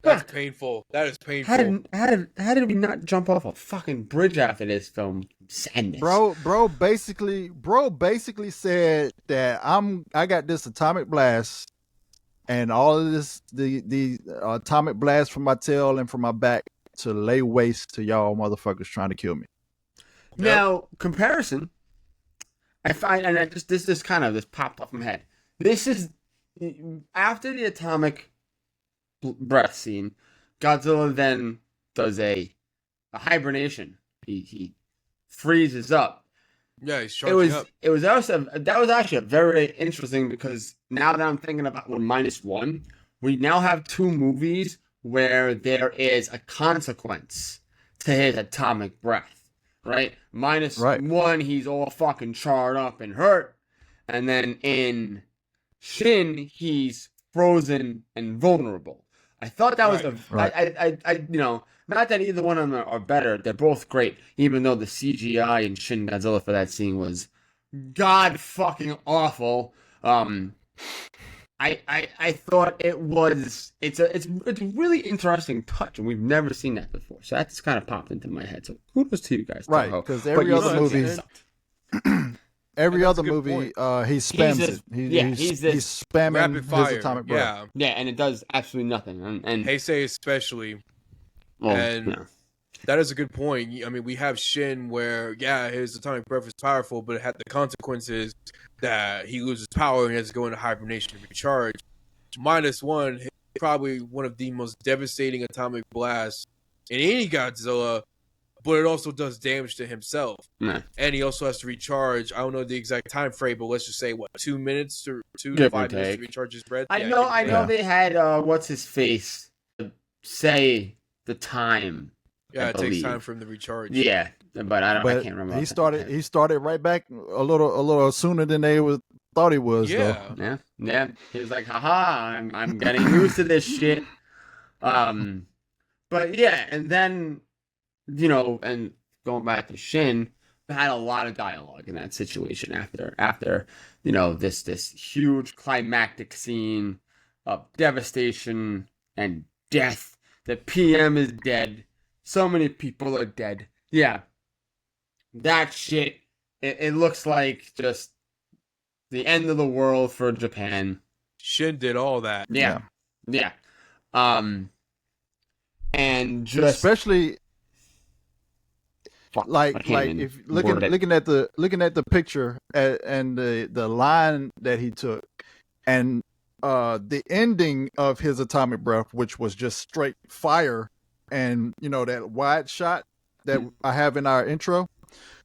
That's painful. That is painful. How did we not jump off a fucking bridge after this film? Sadness. Bro basically said that I got this atomic blast and all of this the atomic blast from my tail and from my back to lay waste to y'all motherfuckers trying to kill me. Now, comparison, I find, and this popped off my head. This is after the atomic breath scene. Godzilla then does a hibernation. He freezes up. Yeah, he's charging up. That was actually very interesting, because now that I'm thinking about -1, we now have two movies where there is a consequence to his atomic breath. right? Minus Right. 1, he's all fucking charred up and hurt. And then in Shin, he's frozen and vulnerable. I thought that was Right. I not that either one of them are better. They're both great, even though the CGI in Shin Godzilla for that scene was god fucking awful. I thought it's a really interesting touch, and we've never seen that before. So that's kind of popped into my head. So kudos to you guys, Right, Toho. because every other movie, he spams it. He's spamming rapid fire. his atomic breath. Yeah, and it does absolutely nothing. And Heisei especially, that is a good point. I mean, we have Shin where, his atomic breath is powerful, but it had the consequences that he loses power and has to go into hibernation and recharge. -1, probably one of the most devastating atomic blasts in any Godzilla, but it also does damage to himself. Nah. And he also has to recharge. I don't know the exact time frame, but let's just say, 2 minutes to 2 to 5 minutes to recharge his breath? I know they had, what's his face say the time. Yeah, it takes time for him to recharge. Yeah, but I can't remember. He started right back a little sooner than they thought he was. Yeah. Though. Yeah. He was like, haha, I'm getting used to this shit. But yeah, and then, and going back to Shin, we had a lot of dialogue in that situation after this huge climactic scene of devastation and death. The PM is dead. So many people are dead. Yeah. That shit, it looks like just the end of the world for Japan. Shin did all that. Yeah. And just especially like if looking at the picture and the line that he took and the ending of his atomic breath, which was just straight fire, and that wide shot that I have in our intro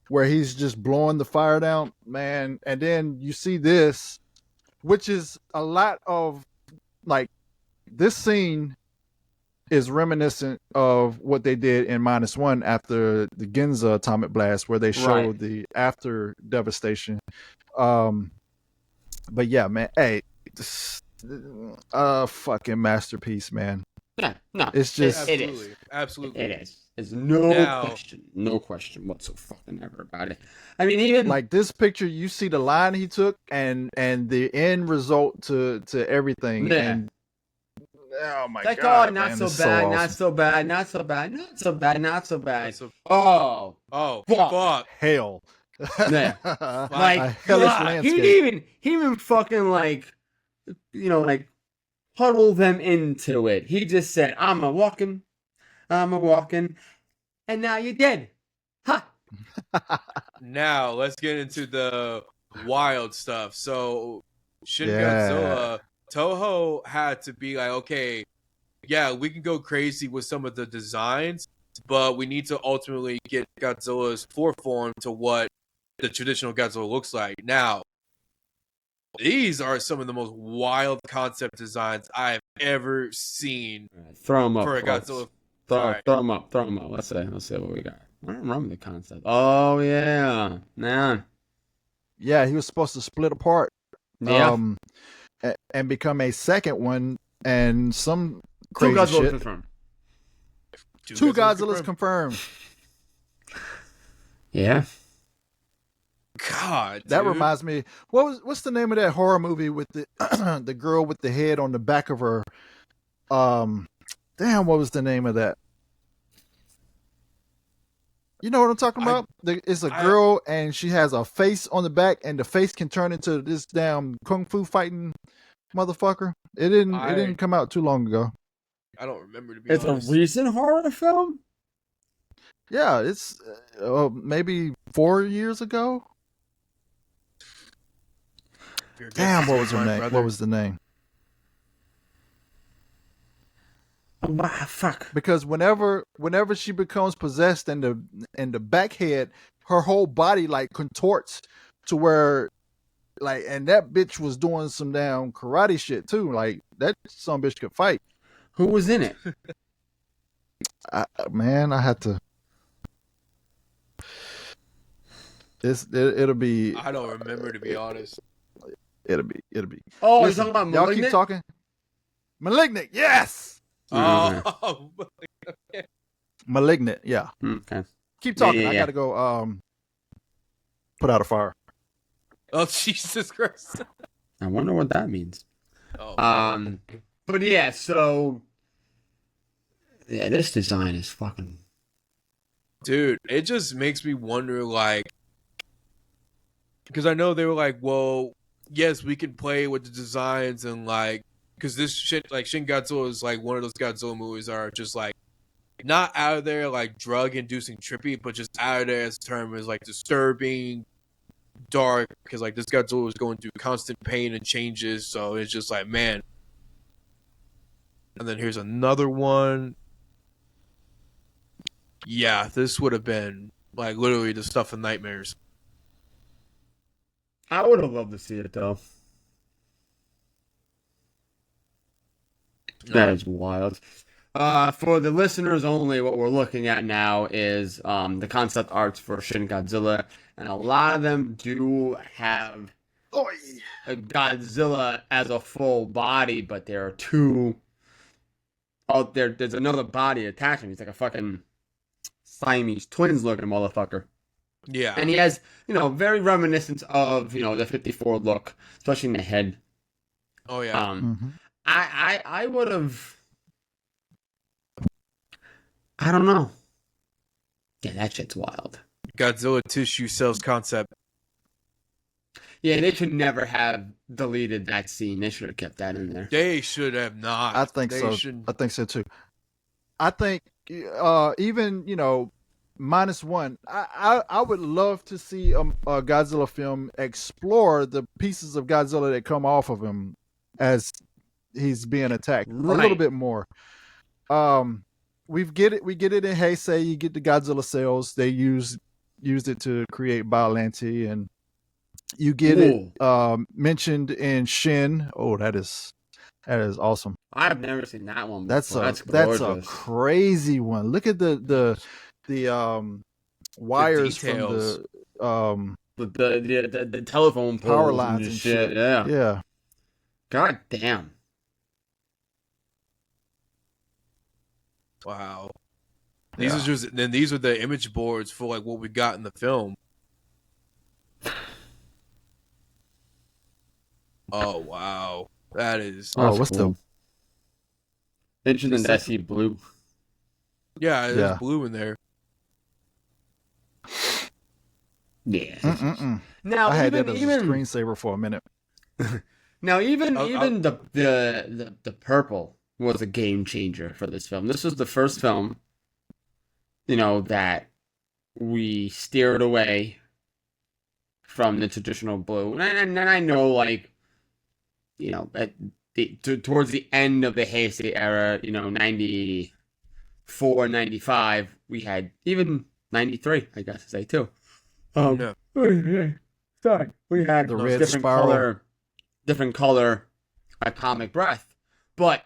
where he's just blowing the fire down, man. And then you see this, which is a lot of this scene is reminiscent of what they did in -1 after the Ginza atomic blast, where they showed the after devastation. But yeah, man, hey, fucking masterpiece, man. Yeah, no, it's just absolutely. It is. It's no question whatsoever about it. I mean, even like this picture, you see the line he took and the end result to everything. Yeah. And oh my god, not man, so it's bad, so not awesome. so bad, not so bad, not so bad, not so bad. Oh, fuck. Hell. Yeah. Like God, he even fucking huddle them into it. He just said, I'm a walking, and now you're dead. Ha! Now, let's get into the wild stuff. So, Shin Godzilla, Toho had to be like, okay, we can go crazy with some of the designs, but we need to ultimately get Godzilla's form to what the traditional Godzilla looks like. Now, these are some of the most wild concept designs I've ever seen. Throw them up for a Godzilla. Throw them up. Let's see what we got. I don't remember the concept. Oh yeah, man. Yeah, he was supposed to split apart. Yeah. And become a second one, and some crazy shit. Confirmed. Two Godzillas confirmed. Yeah. God, that reminds me. What's the name of that horror movie with the the girl with the head on the back of her? Damn, what was the name of that? You know what I'm talking about? It's a girl and she has a face on the back, and the face can turn into this damn kung fu fighting motherfucker. It didn't come out too long ago. I don't remember, to be honest. It's a recent horror film? Yeah, it's maybe 4 years ago. Damn, what was her name? What was the name? Fuck. Because whenever she becomes possessed and the back head, her whole body contorts to where and that bitch was doing some damn karate shit too. That some bitch could fight. Who was in it? I had to. It'll be. I don't remember, to be honest. It'll be. Oh, Listen, you're talking about y'all Malignant? keep talking. Malignant, yes. Oh, Malignant, yeah. Okay. Keep talking. Yeah. I gotta go. Put out a fire. oh, Jesus Christ. I wonder what that means. Oh, But yeah, so yeah, this design is fucking. dude, it just makes me wonder, like, because I know they were like, well, yes, we can play with the designs and like, because this shit, like, Shin Godzilla is like one of those Godzilla movies that are just like not out of there like drug inducing trippy, but just out of there as a term is like disturbing, dark, because like this Godzilla was going through constant pain and changes, so it's just like, man. And then here's another one. Yeah, this would have been like literally the stuff of nightmares. I would have loved to see it though. That is wild. For the listeners only, what we're looking at now is the concept arts for Shin Godzilla, and a lot of them do have a Godzilla as a full body, but there are two. Oh, there's another body attaching. He's like a fucking Siamese twins looking motherfucker. Yeah. And he has, very reminiscent of, the 54 look, especially in the head. Oh yeah. I would have. I don't know. Yeah, that shit's wild. Godzilla tissue cells concept. Yeah, they should never have deleted that scene. They should have kept that in there. They should have not. I think They so. should... I think so too. I think even -1. I would love to see a Godzilla film explore the pieces of Godzilla that come off of him as he's being attacked a little bit more. We get it in Heisei. You get the Godzilla cells. They used it to create Biollante, and you get it mentioned in Shin. Oh, that is awesome. I've never seen that one before. That's a crazy one. Look at the wires the from the telephone power poles lines and shit. Yeah. God damn. Wow. These are the image boards for like what we got in the film. Oh wow. That is what's cool. Interesting that I see blue. Yeah, there's blue in there. Yeah. Now I had that as a screensaver for a minute. Now even the purple was a game changer for this film. This was the first film, that we steered away from the traditional blue. And I know, like, towards the end of the Heisei era, 94, 95, we had even 93, I guess to say too. No. Sorry. We had the red spiral. different color atomic breath. But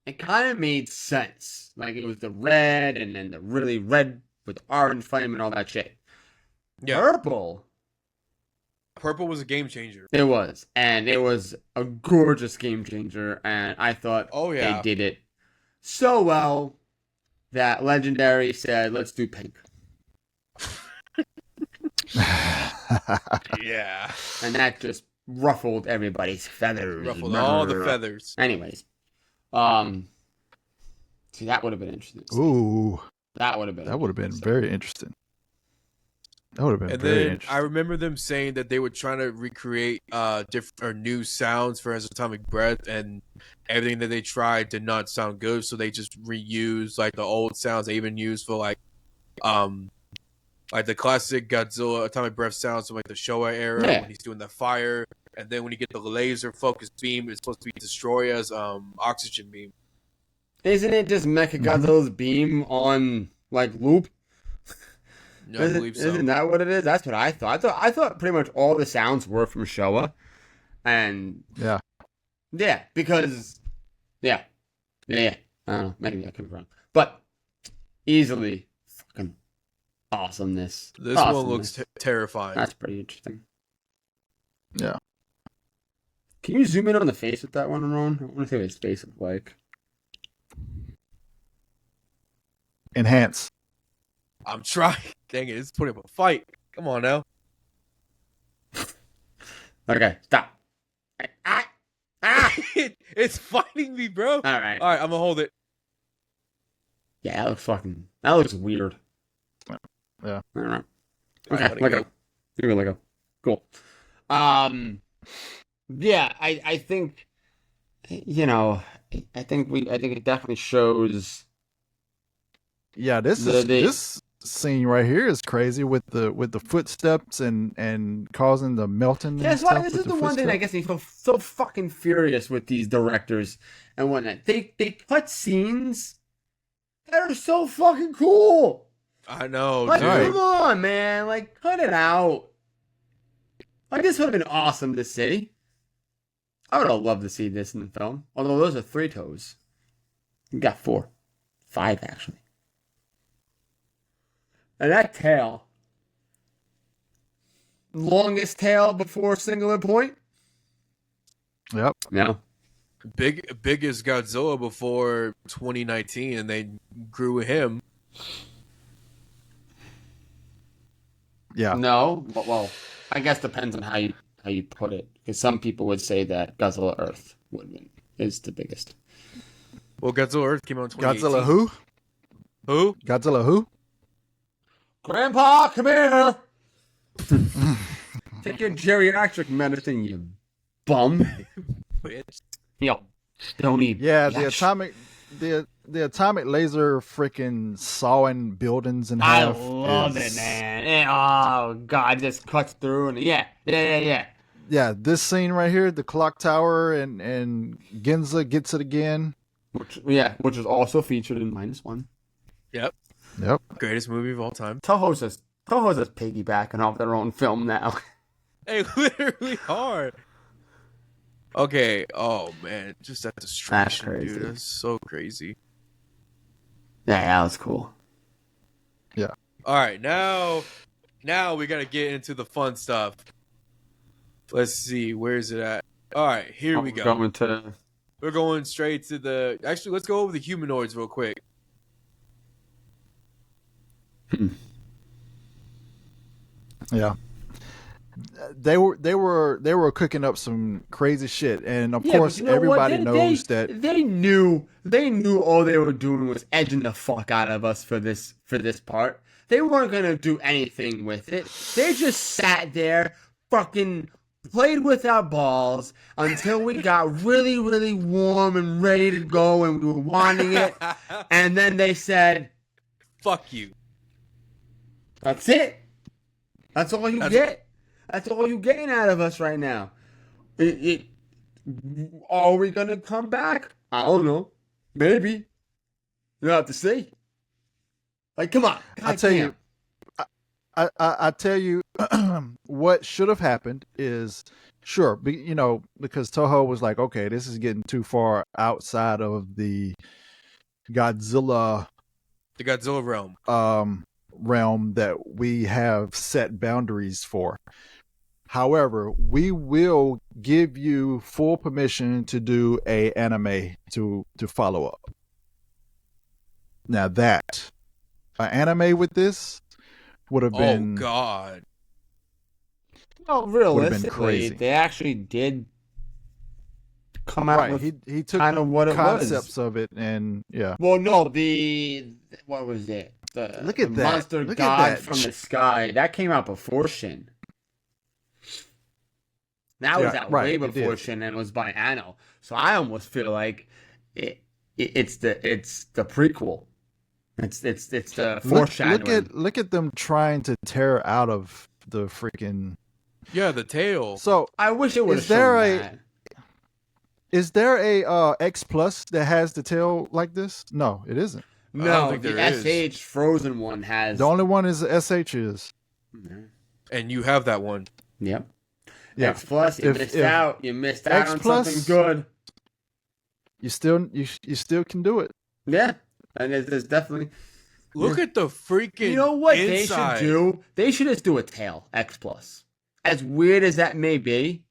it kind of made sense. Like, it was the red, and then the really red with orange flame and all that shit. Yeah. Purple was a game changer. It was. And it was a gorgeous game changer. And I thought they did it so well that Legendary said, let's do pink. Yeah. And that just ruffled everybody's feathers. Ruffled all the feathers. Anyways. See, that would have been interesting. Ooh. That would have been very interesting. That would have been interesting. I remember them saying that they were trying to recreate different or new sounds for his atomic breath, and everything that they tried did not sound good, so they just reused like the old sounds they even used for like the classic Godzilla atomic breath sounds from like the Showa era when he's doing the fire, and then when you get the laser focused beam, it's supposed to be Destroya's oxygen beam. Isn't it just Mechagodzilla's beam on like loop? No, I believe so. Isn't that what it is? That's what I thought. I thought pretty much all the sounds were from Showa, and yeah, because I don't know, maybe I could be wrong, but easily fucking awesomeness. This one looks terrifying. That's pretty interesting. Yeah. Can you zoom in on the face with that one, Ron? I want to see what his face looks like. Enhance. I'm trying. Dang it, it's putting up a fight. Come on now. Okay, stop. It's fighting me, bro. All right, I'm gonna hold it. Yeah, that looks weird. Yeah. All right. All Okay, right, let go. You're gonna let go. Cool. Yeah, I think, I think it definitely shows. Yeah, this scene right here is crazy with the footsteps and causing the melting. Yeah, that's why this is the one thing that gets me so fucking furious with these directors and whatnot. They cut scenes that are so fucking cool. I know, Like, dude. come on, man. Like, cut it out. Like, this would have been awesome to see. I would have loved to see this in the film. Although those are 3 toes. You got 4. 5, actually. And that tail. Longest tail before Singular Point? Yep. Yeah. Big as Godzilla before 2019, and they grew him. Yeah. No, well, I guess depends on how you put it. Because some people would say that Godzilla Earth is the biggest. Well, Godzilla Earth came out in 2018. Godzilla who? Who? Godzilla who? Grandpa, come here! Take your geriatric medicine, you bum. Yo, stony. Yeah, bitch. the atomic laser freaking sawing buildings in I half. love it, man. Oh god, just cuts through and yeah. Yeah, this scene right here, the clock tower and Ginza gets it again. Which is also featured in -1. Yep. Greatest movie of all time. Toho's just piggybacking off their own film now. They literally are. Okay. Oh man, just that destruction, That's crazy. dude. That's so crazy. Yeah, that was cool. Yeah. All right, now we gotta get into the fun stuff. Let's see, where is it at? All right, here we go. We're going straight to the. Actually, let's go over the humanoids real quick. Yeah. They were cooking up some crazy shit, and of course everybody knows that they knew all they were doing was edging the fuck out of us for this part. They weren't gonna do anything with it. They just sat there, fucking played with our balls until we got really, really warm and ready to go, and we were wanting it. And then they said, "Fuck you." That's it. That's all you get. That's all you getting out of us right now. Are we gonna come back? I don't know. Maybe. You have to see. Like, come on. I tell you, what should have happened is, sure, because Toho was like, okay, this is getting too far outside of the Godzilla realm that we have set boundaries for. However, we will give you full permission to do a anime to follow up. Now that an anime with this would have been. Oh God! Well, realistically, they actually did come out with he took kind of what it concepts was. of it, and yeah. Well, no, what was it? Look at the that monster Look god at that. from the sky that came out before Shin. That was out way before Shin, and it was by Anno. So I almost feel like it's the prequel. It's the foreshadowing. Look at them trying to tear out of the freaking. Yeah, the tail. So I wish it would have shown that. Is there a X Plus that has the tail like this? No, it isn't. No, the SH Frozen one has. The only one is the SH is. And you have that one. Yep. Yeah. X Plus, you missed out. You missed out on something good. You still can do it. Yeah, and there's definitely Look at the freaking. You know what inside. they should do? They should just do a tail X plus. As weird as that may be,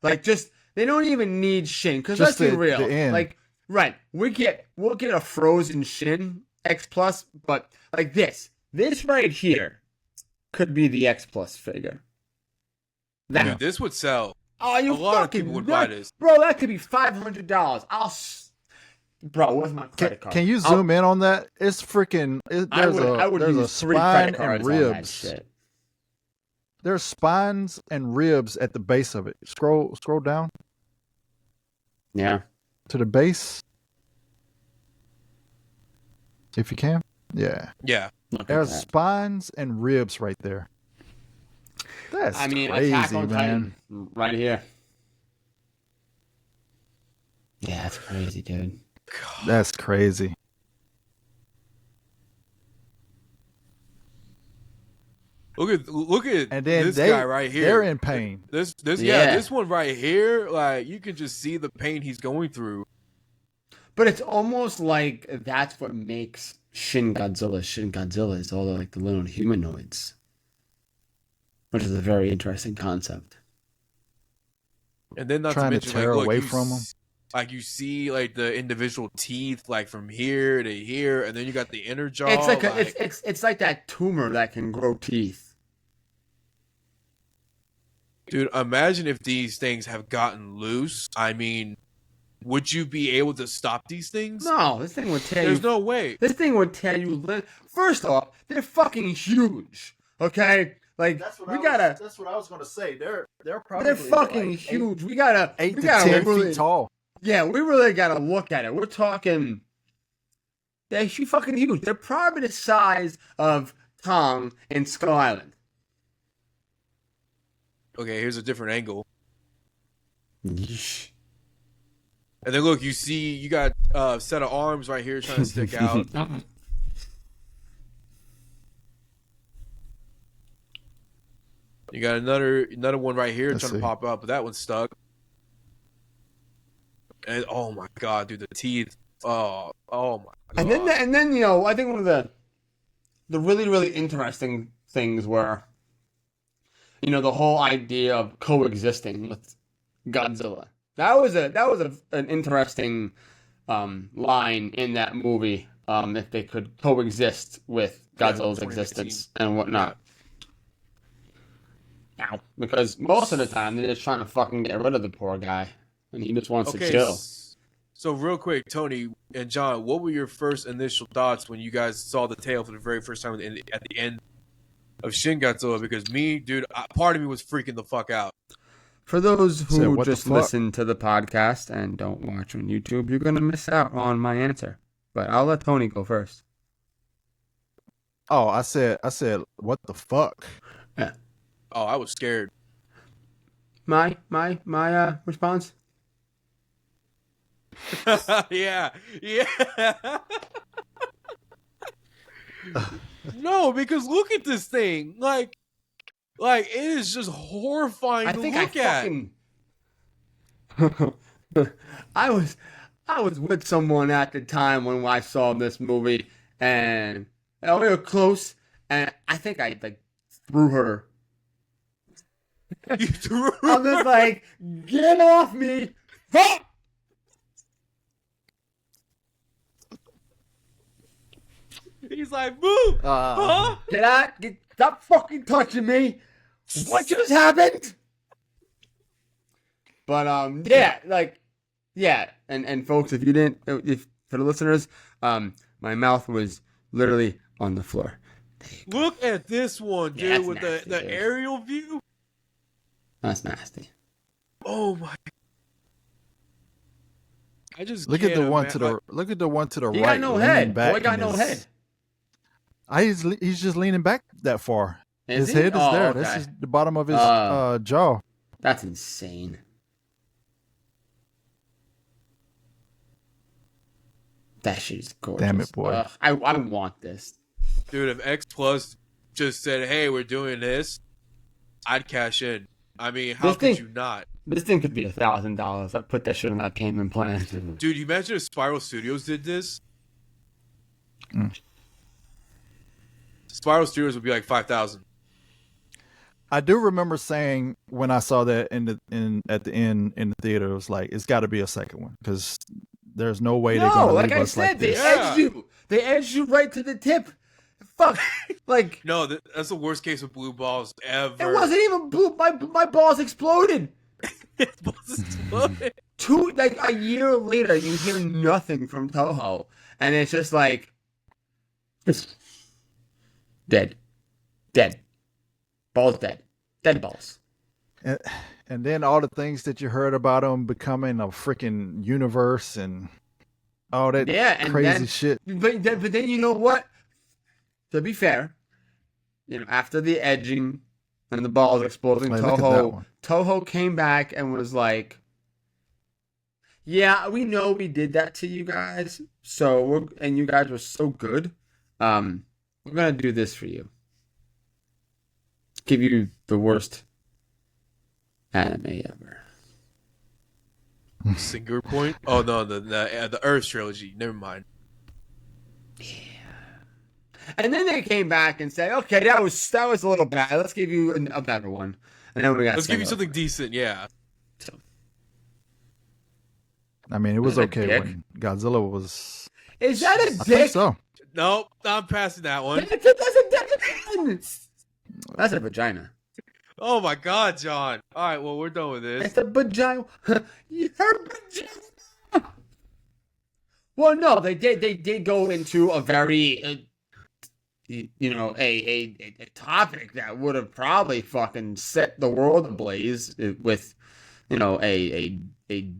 like just they don't even need Shin because let's be real. Like right, we'll get a frozen Shin X plus, but like this right here could be the X plus figure. Dude, this would sell. Oh, you a lot of people would buy this, bro. That could be $500. Bro, where's my credit card? Can you zoom in on that? It's freaking. There's a spine and ribs. There's spines and ribs at the base of it. Scroll down. Yeah. To the base. If you can. Yeah. Yeah. There's spines and ribs right there. That's crazy, Attack on man. Titan, right here. Yeah, that's crazy, dude. God. That's crazy. Look at and then this guy right here. They're in pain. This one right here, like you can just see the pain he's going through. But it's almost like that's what makes Shin Godzilla. Shin Godzilla is all like the little humanoids, which is a very interesting concept. And then not trying to mention, tear away from them. Like you see, like the individual teeth, like from here to here, and then you got the inner jaw. It's like it's like that tumor that can grow teeth. Dude, imagine if these things have gotten loose. I mean, would you be able to stop these things? No, this thing would tear you. There's no way. This thing would tear you. First off, they're fucking huge. Okay, like that's what I was gonna say. They're probably fucking huge. We gotta 8 to 10 feet tall. Yeah, we really gotta look at it. We're talking. They're fucking huge. They're probably the size of Kong in Skull Island. Okay, here's a different angle. Yeesh. And then look, you got a set of arms right here trying to stick out. You got another one right here trying to pop up, but that one's stuck. And oh my god, dude, the teeth. Oh my god. And then I think one of the really, really interesting things were, the whole idea of coexisting with Godzilla. That was an interesting line in that movie. If they could coexist with Godzilla's existence and whatnot. Ow. Because most of the time they're just trying to fucking get rid of the poor guy, and he just wants to chill. So real quick, Tony and John, what were your first initial thoughts when you guys saw the tail for the very first time at the end of Shin Godzilla? Because me, dude, part of me was freaking the fuck out. For those who just listen to the podcast and don't watch on YouTube, you're gonna miss out on my answer. But I'll let Tony go first. Oh, I said, what the fuck? Yeah. Oh, I was scared. My response. yeah. No, because look at this thing. Like it is just horrifying to look at. I was with someone at the time when I saw this movie, and we were close, and I think I threw her. You threw her? I'm just like, get off me! Huh! He's like, move! Huh? Stop fucking touching me! What just happened? But and folks, if for the listeners, my mouth was literally on the floor. Look at this one, dude, Yeah, with nasty, the dude. aerial view. That's nasty. Oh my! I just look at the one to the He right. got no head. Boy got no head. He's just leaning back that far. Is his he? head is there. Okay. This is the bottom of his jaw. That's insane. That shit is gorgeous. Damn it, boy. I want this. Dude, if X Plus just said, "Hey, we're doing this," I'd cash in. I mean, how could you not? This thing could be $1,000. I'd put that shit on that payment plan. Dude, you imagine if Spiral Studios did this? Spiral Studios would be like 5,000. I do remember saying when I saw that at the end in the theater, it was like it's got to be a second one because there's no way they're going to leave us like this. Edged you. They edged you right to the tip. Fuck. Like no, that's the worst case of blue balls ever. It wasn't even blue. My balls exploded. Balls exploded. A year later, you hear nothing from Toho, and it's just like dead, balls dead balls. And then all the things that you heard about them becoming a freaking universe and all that crazy shit. But then you know what? To be fair, after the edging and the balls exploding, Toho came back and was like, "Yeah, we know we did that to you guys. And you guys were so good. We're gonna do this for you. Give you the worst anime ever." Singular Point? Oh no, the Earth trilogy. Never mind. Yeah. And then they came back and said, "Okay, that was a little bad. Let's give you a better one." And then let's give you something decent. Yeah. So, I mean, it was okay when Godzilla was. Is that a dick? I think so. Nope, I'm passing that one. That's a dick. That's a vagina. Oh my God, John. All right, well, we're done with this. It's a vagina. Her vagina. Well, no, they did go into a very, a topic that would have probably fucking set the world ablaze with, a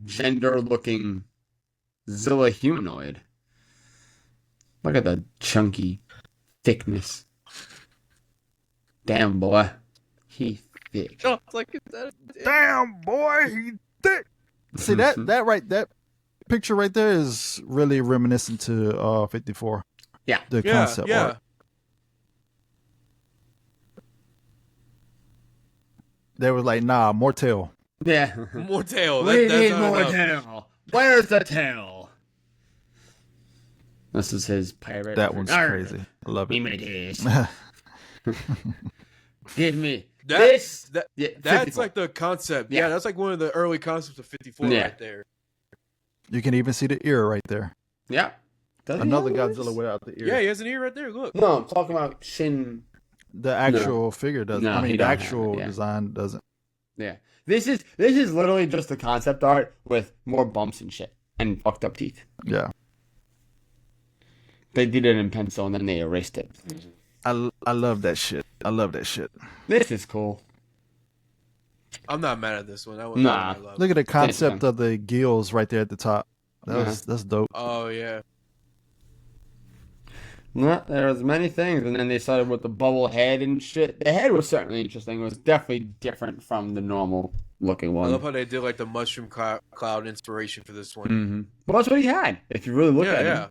gender-looking Zilla humanoid. Look at the chunky thickness. Damn, boy. He thick. Oh, it's like, damn, boy, he thick. See, that picture right there is really reminiscent to 54. Yeah. The concept art. They were like, nah, more tail. Yeah. More tail. We need more tail. Where's the tail? This is his pirate. That one's crazy. I love it. Give me this. Give me this. That's 54. Like the concept. Yeah, that's like one of the early concepts of 54 right there. You can even see the ear right there. Yeah. Another Godzilla without the ear. Yeah, he has an ear right there. Look. No, I'm talking about Shin. The actual figure doesn't. No, the actual design doesn't. Yeah. This is literally just the concept art with more bumps and shit and fucked up teeth. Yeah. They did it in pencil and then they erased it. I love that shit. I love that shit. This is cool. I'm not mad at this one. Nah. Look at the concept of the gills right there at the top. That's dope. Oh yeah. No, there was many things, and then they started with the bubble head and shit. The head was certainly interesting. It was definitely different from the normal looking one. I love how they did like the mushroom cloud inspiration for this one. Mm-hmm. Well, that's what he had. If you really look at it. Yeah.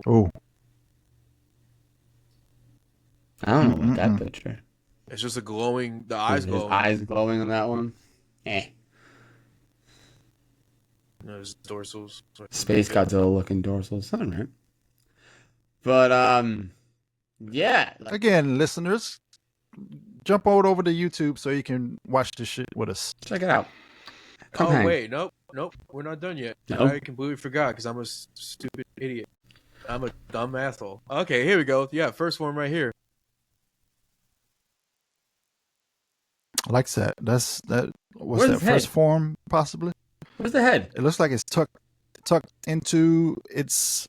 Oh. I don't know about that picture. It's just the eyes glowing. His eyes glowing on that one. There's dorsals. Space Godzilla looking dorsals. All right. But, yeah. Again, listeners, jump over to YouTube so you can watch this shit with us. Check it out. Wait. Nope. We're not done yet. Nope. I completely forgot because I'm a stupid idiot. I'm a dumb asshole. Okay, here we go. Yeah, first one right here. Like that. What's Where's that first form, possibly? Where's the head? It looks like it's tucked into its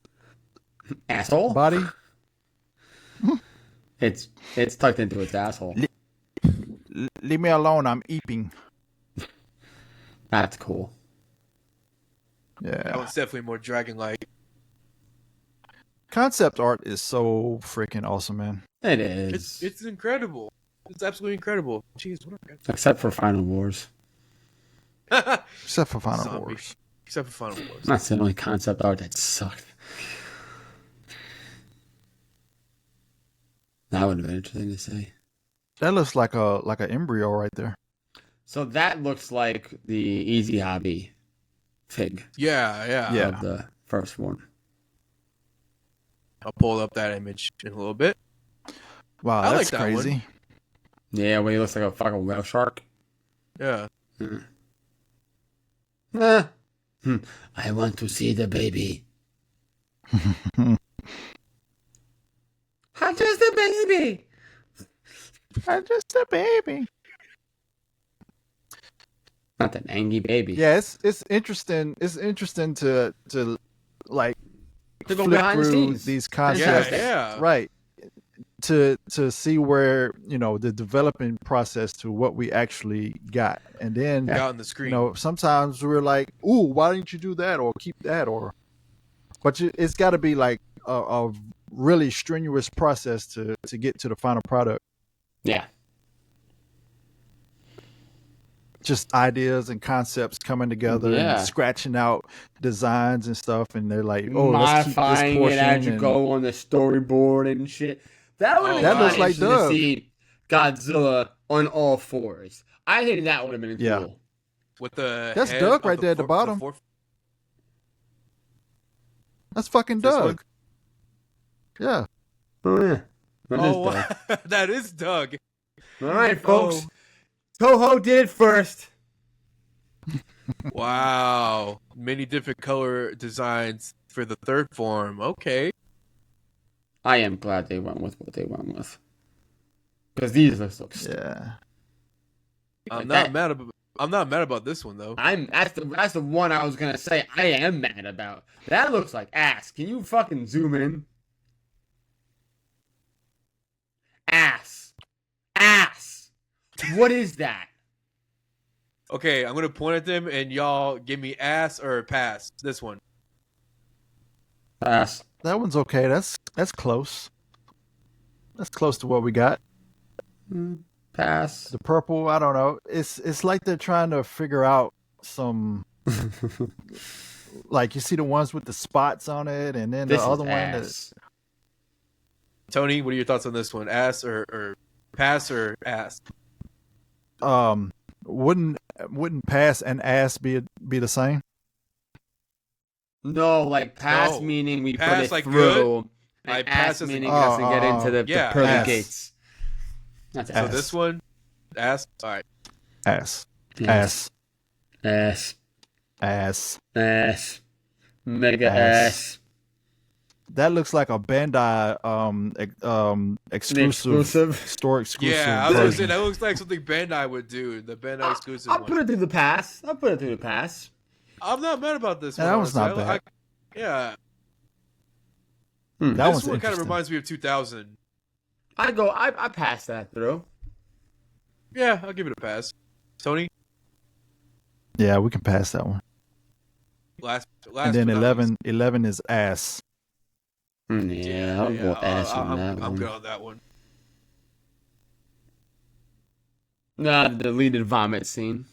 asshole body. It's tucked into its asshole. Leave me alone. I'm eating. That's cool. Yeah. That one's definitely more dragon-like. Concept art is so freaking awesome, man. It is. It's incredible. It's absolutely incredible. Jeez, what a... Except for Final Wars. Except for Final Wars. Except for Final Wars. That's the only concept art that sucked. That would have been interesting to say. That looks like an embryo right there. So that looks like the Easy Hobby fig. Yeah. Of the first one. I'll pull up that image in a little bit. Wow, I that's like that crazy. one. Yeah, where he looks like a fucking whale shark. Yeah. I want to see the baby. I'm just a baby. I'm just a baby. Not an angry baby. Yeah, it's interesting. It's interesting to like To go flip behind the through scenes. these Yeah, concepts, yeah. right? To see where the developing process to what we actually got, and then Got on the screen. sometimes we're like, "Ooh, why didn't you do that or keep that?" But it's got to be like a really strenuous process to get to the final product. Yeah. Just ideas and concepts coming together and scratching out designs and stuff, and they're like, "Oh, let's keep this modifying portion." it as you go on the storyboard and shit. That would have that been looks like interesting Doug. to see Godzilla on all fours. I think that would have been cool. Yeah. With the That's head Doug of right there at the bottom. That's fucking This Doug. Yeah. Oh yeah. That is Oh, Doug. that is Doug. All right, folks. Toho did it first. Wow. Many different color designs for the third form. Okay. I am glad they went with what they went with. Because these look Yeah. I'm not mad about this one though. That's the one I was gonna say I am mad about. That looks like ass. Can you fucking zoom in? Ass. What is that? Okay, I'm gonna point at them and y'all give me ass or pass. This one. Ass. That one's okay. That's close. That's close to what we got. Pass. The purple, I don't know. It's like they're trying to figure out some like you see the ones with the spots on it, and then This the other is one ass. Tony, what are your thoughts on this one? Ass or pass or ass? wouldn't pass and ass be the same? No, like pass No. meaning we Pass put it like through. good. And Like ass pass as meaning in- us to get into the yeah, pearly ass. gates. That's So ass. this one, ass. All right. Ass. Yes. Ass. Ass. Ass. Ass. Mega Ass. ass. That looks like a Bandai exclusive store exclusive. Yeah, I was gonna say version. that looks like something Bandai would do. The Bandai exclusive I'll one. put it through the pass. I'm not mad about this one. That one's not honestly. bad. Yeah, That this one's one kind of interesting. reminds me of 2000. I pass that through. Yeah, I'll give it a pass. Tony, Yeah, we can pass that one. last And then but not least. 11 is ass. Yeah, I'll go ass on that I'm one. good on that one. Nah, the deleted vomit scene.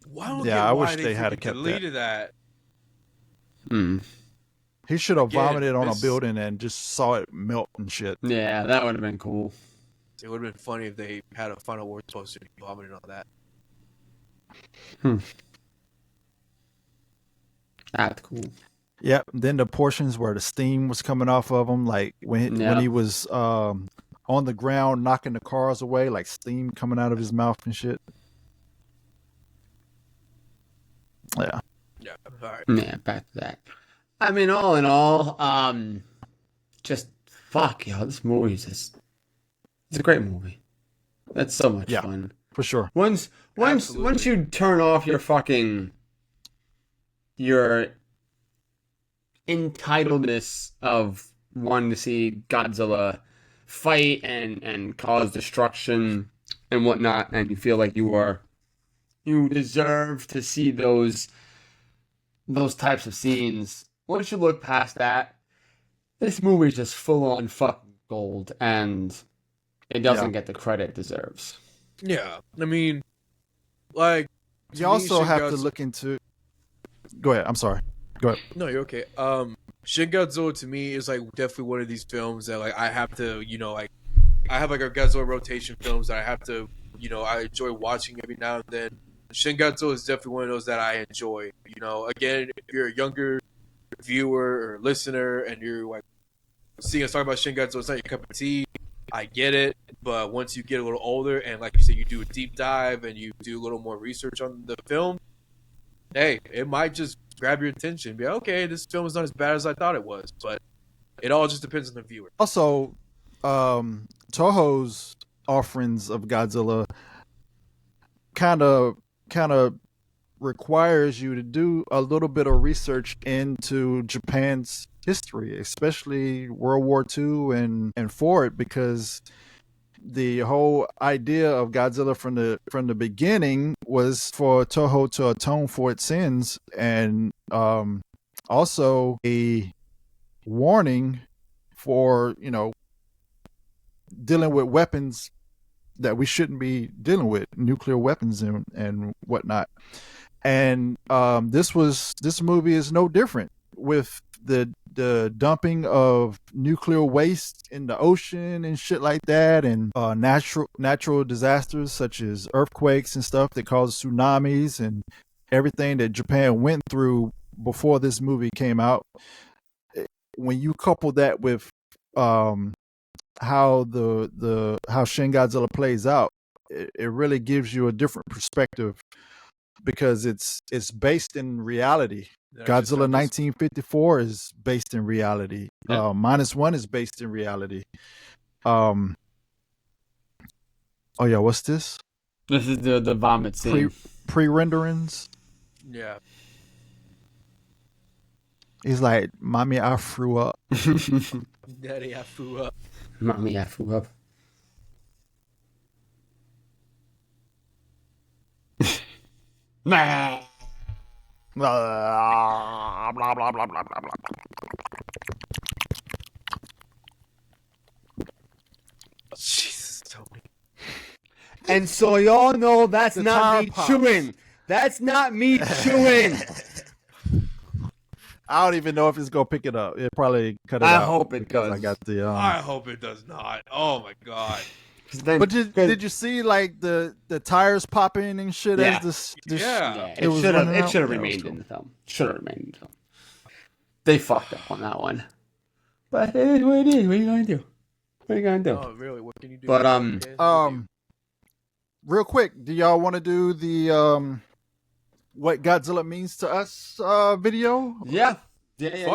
Why don't Yeah, get I why wish they had freaking kept that. deleted that. He should have Again, vomited on a this- building and just saw it melt and shit. Yeah, that would have been cool. It would have been funny if they had a Final Wars poster and he vomited on that. That's cool. Yep. Then the portions where the steam was coming off of him, like when he was on the ground knocking the cars away, like steam coming out of his mouth and shit. Yeah. Yeah, all right. Yeah, back to that. I mean, all in all, just fuck, yo, this movie is just, it's a great movie. That's so much Yeah. fun. For sure. Once you turn off your entitledness of wanting to see Godzilla fight and cause destruction and whatnot, and you feel like you deserve to see those types of scenes. Once you look past that, this movie is just full on fucking gold, and it doesn't get the credit it deserves. Yeah, I mean, like to You me, also Shin have to Godzilla- look into. Go ahead. I'm sorry. Go ahead. No, you're okay. Shin Godzilla to me is like definitely one of these films that like I have to, like I have like a Godzilla rotation films that I have to, I enjoy watching every now and then. Shin Godzilla is definitely one of those that I enjoy. Again, if you're a younger viewer or listener and you're like seeing us talk about Shin Godzilla, it's not your cup of tea. I get it, but once you get a little older and, like you said, you do a deep dive and you do a little more research on the film, hey, it might just grab your attention. Be like, okay, this film is not as bad as I thought it was, but it all just depends on the viewer. Also, Toho's offerings of Godzilla kind of requires you to do a little bit of research into Japan's history, especially World War II and forward, because the whole idea of Godzilla from the beginning was for Toho to atone for its sins, and also a warning for, you know, dealing with weapons that we shouldn't be dealing with, nuclear weapons and whatnot. And this movie is no different, with the dumping of nuclear waste in the ocean and shit like that, and natural disasters such as earthquakes and stuff that cause tsunamis, and everything that Japan went through before this movie came out. When you couple that with how Shin Godzilla plays out, it really gives you a different perspective, because it's based in reality. Godzilla 1954 is based in reality. Yeah. -1 is based in reality. Oh yeah, what's this? This is the vomit scene. Pre-renderings. Yeah. He's like, "Mommy, I threw up." Daddy, I threw up. Mommy, I threw up. Nah. Blah, blah, blah, blah, blah, blah, blah. Jesus, Tony. And so y'all know that's The not me pops. chewing. That's not me chewing. I don't even know if it's gonna pick it up. It probably cut it out. I hope it does. I got the. I hope it does not. Oh my god. Then, But did you see like the tires popping and shit Yeah. as this? Yeah. it was should have running out? Yeah, it was remained cool. in the film. Should have remained in the film. They fucked up on that one. But it is what it is. What are you gonna do? What are you gonna do? Oh really? What can you do? But Real quick, do y'all want to do the what Godzilla means to us video? Yeah. Fuck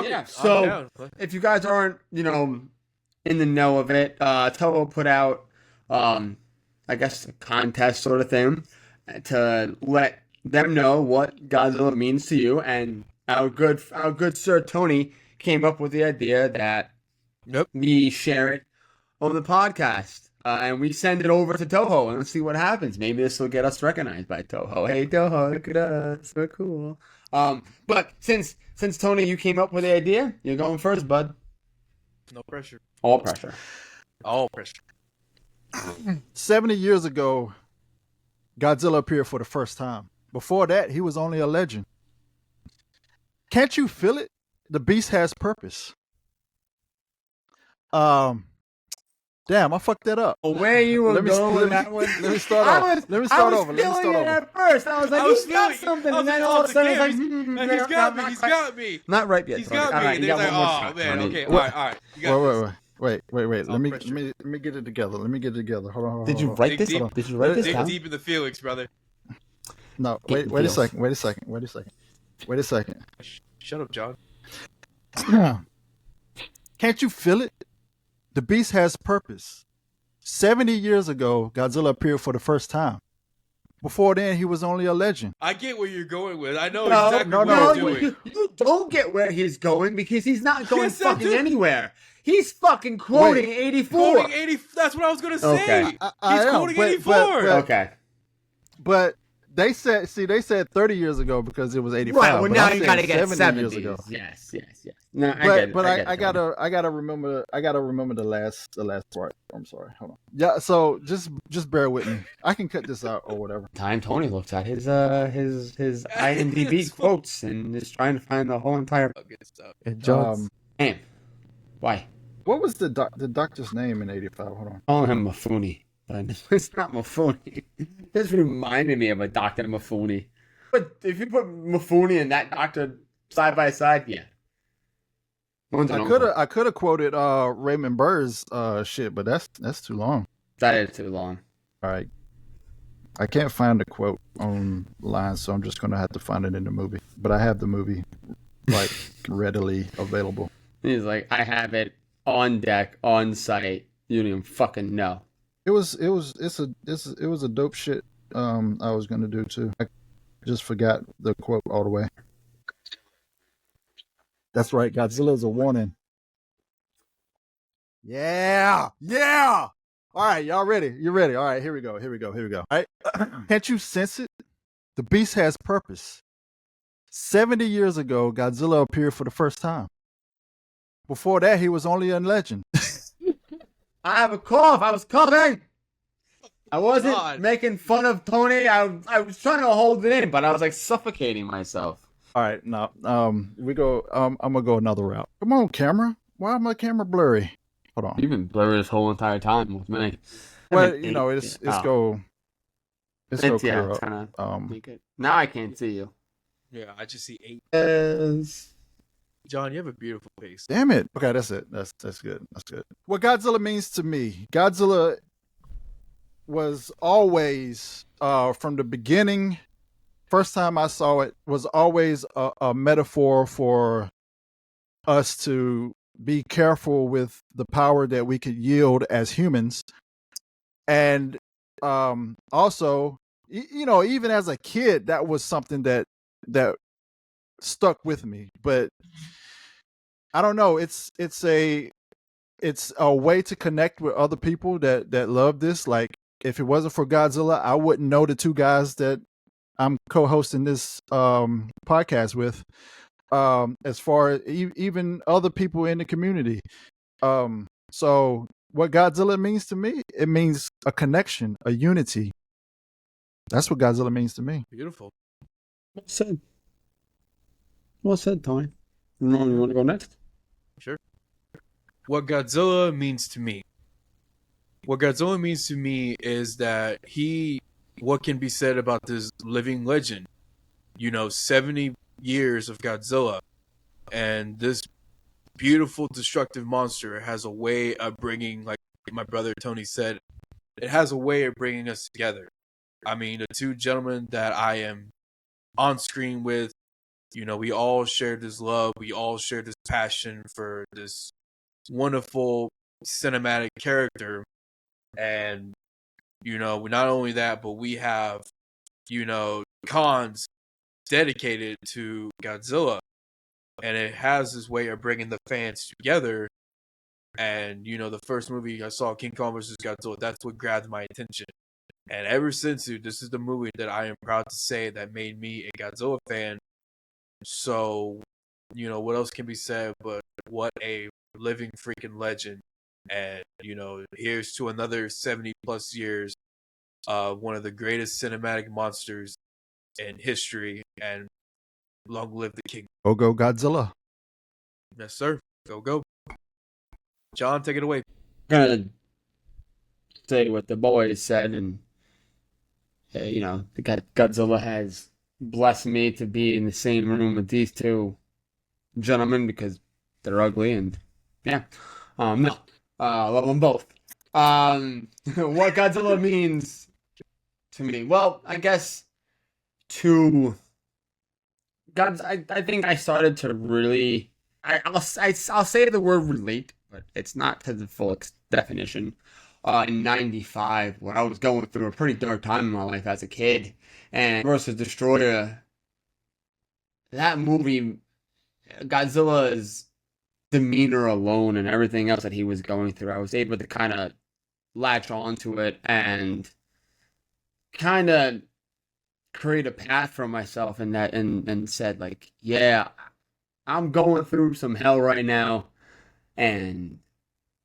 Yeah. it. So I'm if you guys aren't, in the know of it, Toho put out, I guess, a contest sort of thing to let them know what Godzilla means to you, and our good Sir Tony came up with the idea that we share it on the podcast. And we send it over to Toho and let's see what happens. Maybe this will get us recognized by Toho. Hey Toho, look at us, we're cool. But since Tony, you came up with the idea, you're going first, bud. No pressure. All pressure. All pressure. 70 years ago, Godzilla appeared for the first time. Before that, he was only a legend. Can't you feel it? The beast has purpose. Damn, I fucked that up. Where you were going with that one? Let me start over. Let me start over. At first, I was like, he's got something, and then all of a sudden, it's like, He's got me. He's got me. Not right yet. He's Tony. got All me. right, you There's got like, one more oh shot, man. Tony. Okay. All right. You got Wait. Let all me get it together. Let me get it together. Hold on. Did you hold on. write this? Dig Did you write this Dig down? deep in the feelings, brother. No, Get wait a feels. second. Wait a second. Shut up, John. Can't you feel it? The beast has purpose. 70 years ago, Godzilla appeared for the first time. Before then, he was only a legend. I get where you're going with. I know No, exactly no, what no, you're doing. you don't get where he's going because he's not going Yes, I fucking do. anywhere. He's fucking quoting Wait. 84. Quoting 80. That's what I was gonna say. Okay. I He's am, quoting but- 84. but- Okay. But they said 30 years ago because it was 85. Right. Well, but now I'm you saying gotta get 70 years 70s. ago. Yes. No, I get it. But get I it, Tony. gotta remember the last part. I'm sorry. Hold on. Yeah. So just bear with me. I can cut this out or whatever. Time Tony looks at his IMDb quotes and is trying to find the whole entire Oh, good stuff. And John's name. Why? What was the doctor's name in 85? Hold on. Call him Mafuni. But it's not Mafuni. This reminded me of a Dr. Mafuni. But if you put Mafuni and that doctor side by side, yeah. I could have quoted Raymond Burr's shit, but that's too long. That is too long. All right. I can't find the quote online, so I'm just gonna have to find it in the movie. But I have the movie like readily available. He's like, I have it on deck, on site. You don't even fucking know. It was a dope shit. I was gonna do too. I just forgot the quote all the way. That's right. Godzilla's a warning. Yeah. All right, y'all ready? You ready? All right, here we go. All right. Can't you sense it? The beast has purpose. 70 years ago, Godzilla appeared for the first time. Before that, he was only a legend. I have a cough. I was coughing. I wasn't making fun of Tony. I was trying to hold it in, but I was like suffocating myself. All right, now we go. I'm gonna go another route. Come on, camera. Why is my camera blurry? Hold on. You've been blurry this whole entire time with me. Well, you know, it's go clear up. Now I can't see you. Yeah, I just see 8. Yes. John, you have a beautiful face. Damn it. Okay, that's it. That's good. That's good. What Godzilla means to me, Godzilla was always from the beginning. First time I saw it was always a metaphor for us to be careful with the power that we could yield as humans. And also, you know, even as a kid, that was something that stuck with me. But I don't know, it's a way to connect with other people that love this. Like, if it wasn't for Godzilla, I wouldn't know the two guys that I'm co-hosting this podcast with, as far as even other people in the community. So what Godzilla means to me, it means a connection, a unity. That's what Godzilla means to me. Beautiful. Well said. Well said, Tony. You want to go next? Sure. What Godzilla means to me. What Godzilla means to me is that what can be said about this living legend? 70 years of Godzilla, and this beautiful destructive monster has a way of bringing, like my brother Tony said, it has a way of bringing us together. I mean, the two gentlemen that I am on screen with, we all share this love, we all share this passion for this wonderful cinematic character. And not only that, but we have cons dedicated to Godzilla, and it has this way of bringing the fans together. And the first movie I saw, King Kong vs. Godzilla, that's what grabbed my attention. And ever since, this is the movie that I am proud to say that made me a Godzilla fan. So what else can be said but what a living freaking legend. And here's to another 70 plus years of one of the greatest cinematic monsters in history, and long live the king. Go Godzilla. Yes, sir. Go. John, take it away. I'm gonna say what the boys said, and Godzilla has blessed me to be in the same room with these two gentlemen because they're ugly, and no. Love them both. What Godzilla means to me? Well, I guess I think I started to really. I'll say the word relate, but it's not to the full definition. In '95, when I was going through a pretty dark time in my life as a kid, and versus Destroyer, that movie, Godzilla's demeanor alone and everything else that he was going through, I was able to kind of latch onto it and kind of create a path for myself in that, and said, like, yeah, I'm going through some hell right now and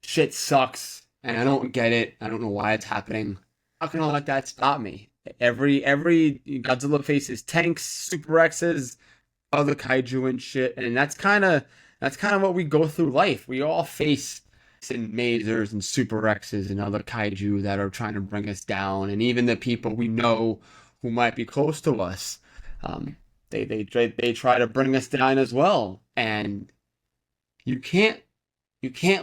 shit sucks and I don't get it. I don't know why it's happening. How can I let that stop me? Every Godzilla faces tanks, Super X's, other kaiju and shit, and that's kind of what we go through life. We all face Mazers and Super X's and other kaiju that are trying to bring us down, and even the people we know who might be close to us, they try to bring us down as well. And You can't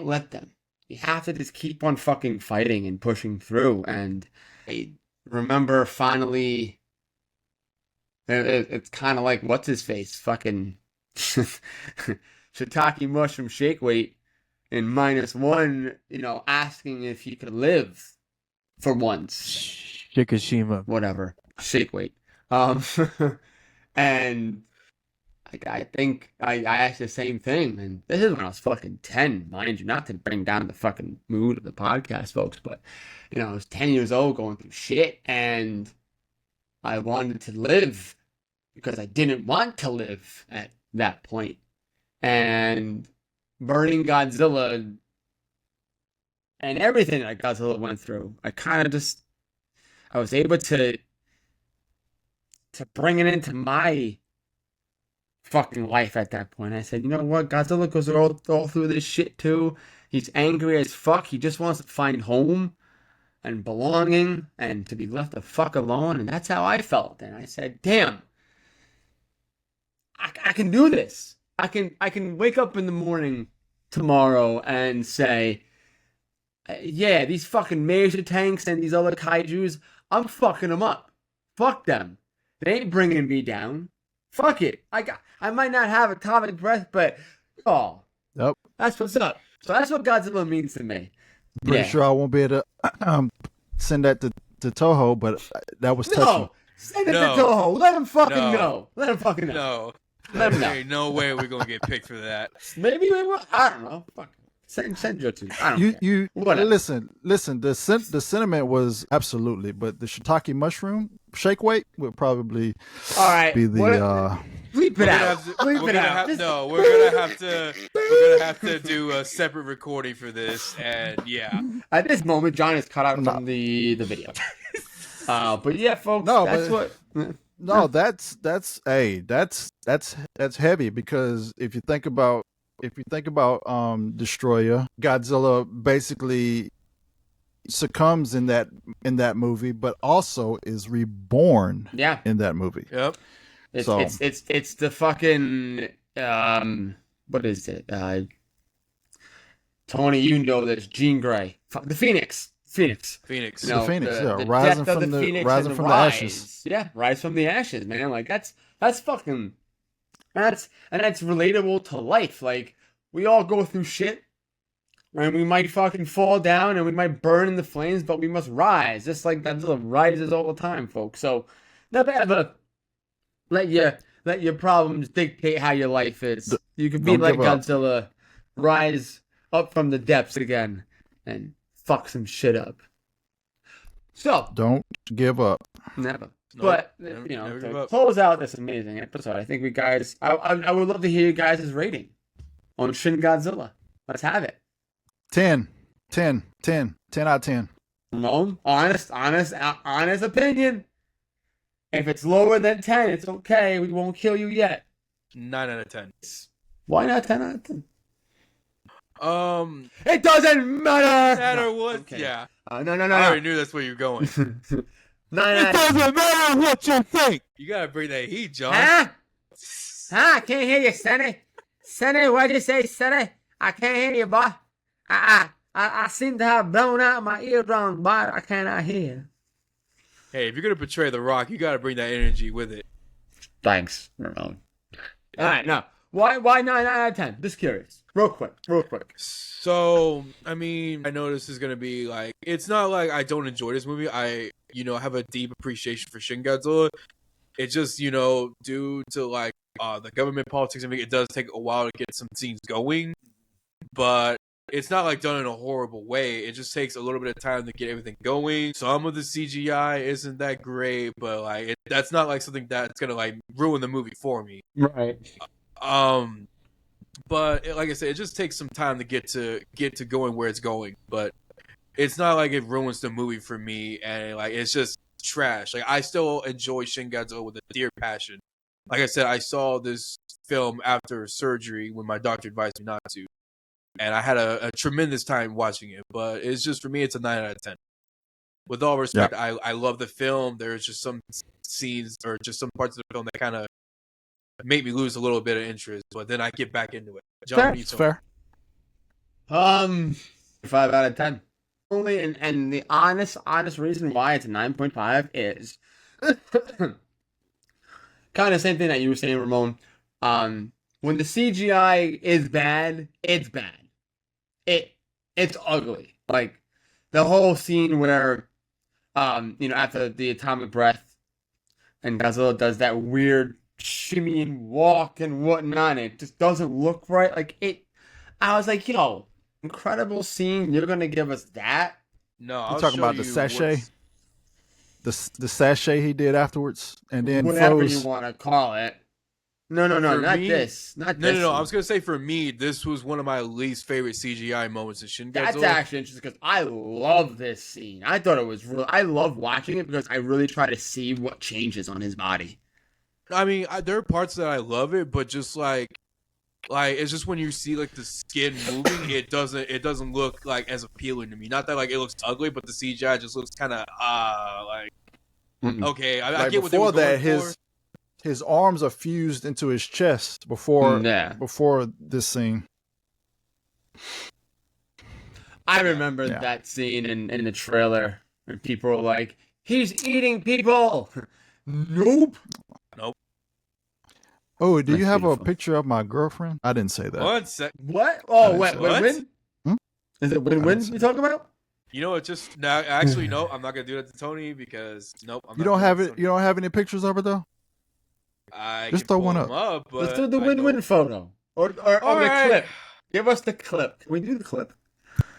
let them. You have to just keep on fucking fighting and pushing through. And I remember finally, it's kind of like what's his face, fucking shiitake mushroom shake weight in -1. Asking if he could live for once. Shikishima. Whatever. Shake weight. And I think I asked the same thing, and this is when I was fucking 10, mind you, not to bring down the fucking mood of the podcast, folks, but, I was 10 years old going through shit, and I wanted to live because I didn't want to live at that point. And burning Godzilla and everything that Godzilla went through, I was able to bring it into my fucking life at that point. I said, you know what? Godzilla goes all through this shit too. He's angry as fuck. He just wants to find home and belonging and to be left the fuck alone. And that's how I felt. And I said, damn, I can do this. I can wake up in the morning tomorrow and say, yeah, these fucking major tanks and these other kaijus, I'm fucking them up. Fuck them. They ain't bringing me down. Fuck it. I might not have atomic breath, but Yep. That's what's up. So that's what Godzilla means to me. Pretty sure I won't be able to send that to Toho, but that was touching. No, send it to Toho. Let him fucking know. Let him fucking know. No. Let him know. Ain't no way we're gonna get picked for that. Maybe we will. I don't know. Fuck. Send your two. I don't care. You Whatever. listen. The sentiment was absolutely, but the shiitake mushroom shake weight would probably All right. be the. Bleep it out. We're Bleep it out. gonna have to do a separate recording for this, and yeah. At this moment, John is cut out from the video. But yeah, folks, No, that's but- what. No, that's heavy, because if you think about Destroyer, Godzilla basically succumbs in that movie, but also is reborn in that movie. Yep. It's the fucking what is it? Tony, you know this. Jean Grey, the Phoenix. Phoenix. You The know, Phoenix, the rising death of from the Phoenix rising and from the rise. ashes. Yeah, rise from the ashes, man. Like that's fucking that's relatable to life. Like we all go through shit, and we might fucking fall down and we might burn in the flames, but we must rise. Just like Godzilla rises all the time, folks. So never ever let your problems dictate how your life is. You can be Don't like give up. Godzilla, rise up from the depths again and fuck some shit up. So Don't give up. never. Nope, But never to give up. close out this amazing episode, I think I would love to hear you guys' rating on Shin Godzilla. Let's have it. 10 out of 10. Ramon, honest opinion. If it's lower than 10, it's okay. We won't kill you yet. 9 out of 10. Why not 10 out of 10? It It doesn't matter. matter what. Okay. Yeah. No. I already knew that's where you're going. 9 out of 10. Doesn't matter what you think. You gotta bring that heat, John. Huh? I can't hear you, Sonny. Sonny, what'd you say, Sonny? I can't hear you, boy. I seem to have blown out my eardrums, boy. I cannot hear. Hey, if you're gonna portray The Rock, you gotta bring that energy with it. Thanks, Ramon. All right, now, why 9 out of 10? Just curious. Real quick. So, I mean, I know this is gonna be like, it's not like I don't enjoy this movie. I have a deep appreciation for Shin Godzilla. It's just, due to like the government politics, I mean, it does take a while to get some scenes going, but it's not like done in a horrible way. It just takes a little bit of time to get everything going. Some of the CGI isn't that great, but like that's not like something that's gonna like ruin the movie for me. Right. But like I said, it just takes some time to get to going where it's going. But it's not like it ruins the movie for me, and like it's just trash. Like I still enjoy Shin Godzilla with a dear passion. Like I said, I saw this film after surgery when my doctor advised me not to, and I had a tremendous time watching it. But it's just, for me, it's a 9 out of 10. With all respect, I love the film. There's just some scenes or just some parts of the film that kind of make me lose a little bit of interest, but then I get back into it. John, what do you It's think? fair. Um, 5 out of 10. Only, and the honest reason why it's a 9.5 is kind of the same thing that you were saying, Ramon. When the CGI is bad, it's bad. It's ugly. Like the whole scene where, after the atomic breath and Godzilla does that weird shimmy and walk and whatnot, it just doesn't look right. I was like, yo, incredible scene. You're gonna give us that? No, You I'll talking show about the you sachet? The sachet he did afterwards, and then Whatever froze. you want to call it. No, For not me- this. Not No, this. no, no. I scene. was gonna say for me, this was one of my least favorite CGI moments in Shin That's Godzilla. actually interesting because I love this scene. I thought it was real. I love watching it because I really try to see what changes on his body. I mean, there are parts that I love it, but just like it's just when you see like the skin moving, it doesn't look like as appealing to me. Not that like it looks ugly, but the CGI just looks kind of okay. I Like get what they were before that, going for. his arms are fused into his chest before this scene. I remember that scene in the trailer and people were like, "He's eating people." Nope. Oh, do you That's have a beautiful. picture of my girlfriend? I didn't say that. 1 sec. What? Oh, What? win-win? Hmm? Is it win-win you talking about? You know what? Just now, actually, no. I'm not gonna do that to Tony because nope. I'm You not don't doing have that to it. You don't have any pictures of her though. I Just can throw pull one them up, but Let's do the I win-win don't- photo. Or the Alright. clip. Give us the clip. Can we do the clip?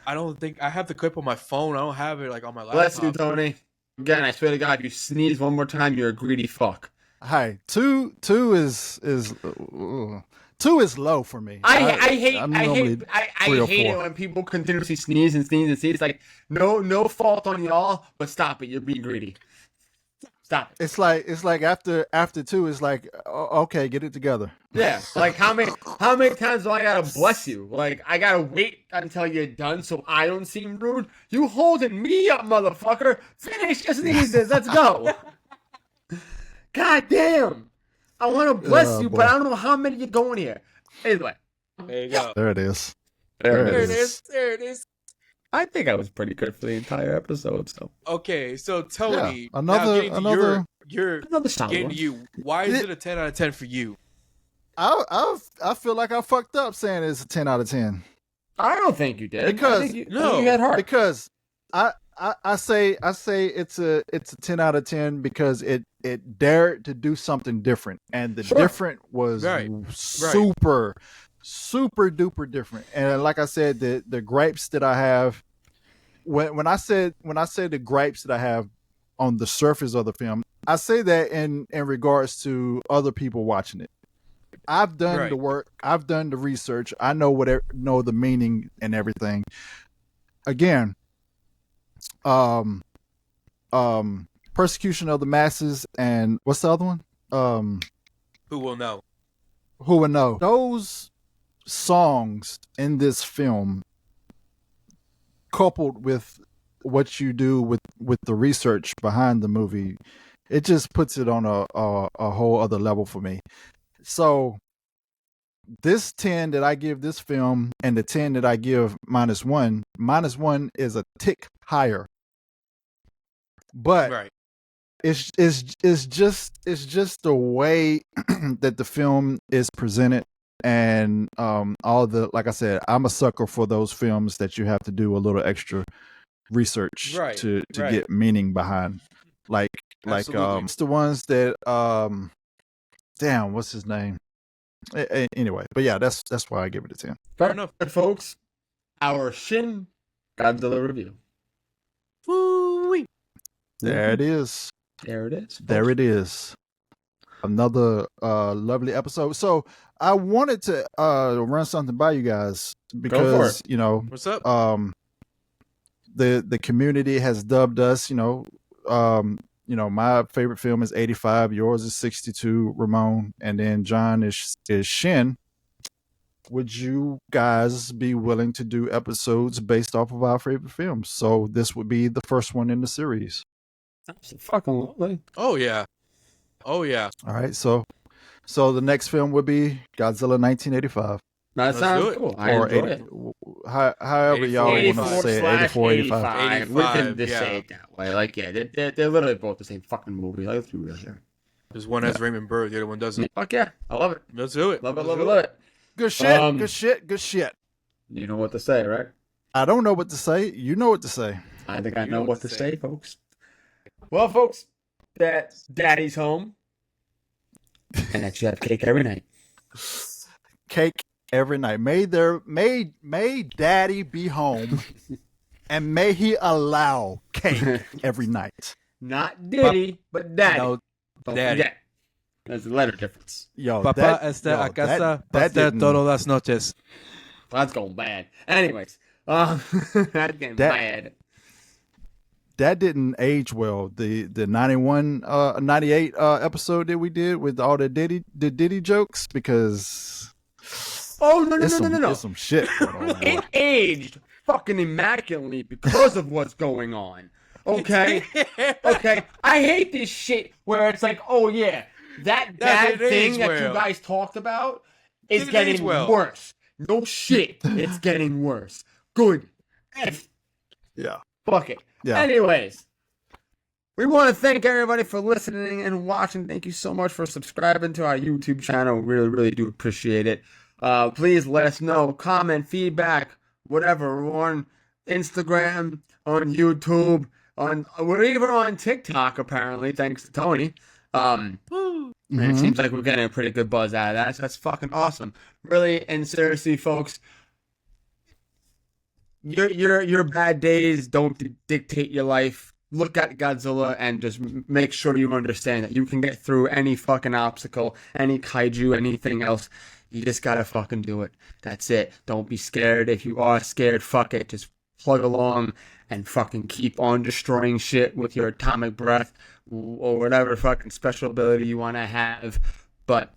I don't think I have the clip on my phone. I don't have it like on my laptop. Bless you, Tony. Again, I swear to God, if you sneeze one more time, you're a greedy fuck. Hi, two is low for me. I hate I'm normally I 3 or hate it 4. when people continuously sneeze and sneeze and sneeze. It's like no fault on y'all, but stop it. You're being greedy. Stop it. It's like after 2, it's like okay, get it together. Yeah. Like how many times do I gotta bless you? Like I gotta wait until you're done so I don't seem rude. You holding me up, motherfucker. Finish your sneezes. Let's go. God damn. I want to bless you, boy. but I don't know how many you're going here. Anyway. There you go. There it is. There There it it is. is. There it is. I think I was pretty good for the entire episode, so. Okay, so Tony, Yeah, now getting to another Another solid getting one. to you. Why is it a 10 out of 10 for you? I feel like I fucked up saying it's a 10 out of 10 I don't think you did. Because- I think you no, had heart. because I say it's a 10 out of 10 because it dared to do something different, and the Sure. different was Right. super duper different. And like I said, the gripes that I have when I say the gripes that I have on the surface of the film, I say that in regards to other people watching it. I've done Right. the work. I've done the research. I know know the meaning and everything. Again, persecution of the masses, and what's the other one? Who will know? Who would know? Those songs in this film, coupled with what you do with the research behind the movie, it just puts it on a whole other level for me. So this 10 that I give this film and the 10 that I give -1 is a tick higher. But Right. it's just the way that the film is presented, and all the, like I said, I'm a sucker for those films that you have to do a little extra research Right, to right. get meaning behind, like Absolutely. it's the ones that damn, what's his name? Anyway, but yeah, that's why I give it a 10. Fair enough. folks. Our Shin Godzilla review. Woo-wee. There it is. There it is. There it is. Another lovely episode. So I wanted to run something by you guys because it. What's up? the community has dubbed us. My favorite film is 85. Yours is 62. Ramon, and then John is Shin. Would you guys be willing to do episodes based off of our favorite films? So this would be the first one in the series. Fucking lovely. Oh yeah. Oh yeah. All right, so the next film would be Godzilla 1985 That Let's sounds do it. cool. I or enjoy 80, it. however y'all want to 84 say it, 84, 85. 85. We can just yeah. say it that way. Like, yeah, they're literally both the same fucking movie. Like, let's be real here. There's one has Raymond Burr, the other one doesn't. Fuck yeah, I love it. Let's do it. Love it, Let's love it, do love it. Good shit, Um, good shit, good shit. You know what to say, right? I don't know what to say. You know what to say. I think I know what to say, folks. Well, folks, that Daddy's home, and that you have cake every night. Cake every night. May Daddy be home, and may he allow cake every night. Not Diddy, but Daddy. No, Don't Daddy. forget. There's a letter difference. yo, Papá está a casa, pastel todas las noches. That's going bad. Anyways, that's getting bad. That didn't age well. The 98 episode that we did with all the Diddy jokes, because Oh, no. there's some shit going on. It boy. aged fucking immaculately because of what's going on. Okay? Okay? I hate this shit where it's like, oh yeah, that bad it thing aged that well. you guys talked about is It aged getting well. worse. No shit. It's getting worse. Good. Yeah. Fuck it. Yeah. Anyways, we want to thank everybody for listening and watching. Thank you so much for subscribing to our YouTube channel. We really, really do appreciate it. Please let us know, comment, feedback, whatever. We're on Instagram, on YouTube, we're even on TikTok apparently, thanks to Tony. And it seems like we're getting a pretty good buzz out of that, so that's fucking awesome. Really, and seriously, folks, your bad days don't dictate your life. Look at Godzilla and just make sure you understand that you can get through any fucking obstacle, any kaiju, anything else. You just gotta fucking do it. That's it. Don't be scared. If you are scared, fuck it. Just plug along and fucking keep on destroying shit with your atomic breath or whatever fucking special ability you want to have. But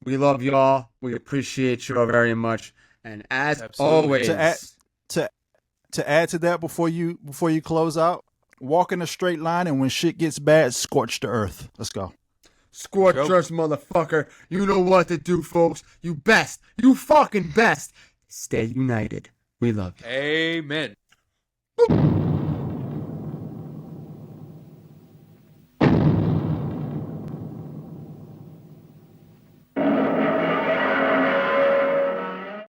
we love y'all. We appreciate y'all very much. And as Absolutely. always, To add to that, before you close out, walk in a straight line, and when shit gets bad, scorch the earth. Let's go. scorch us, motherfucker. You know what to do, folks. You best. You fucking best. Stay united. We love you. Amen. Boop.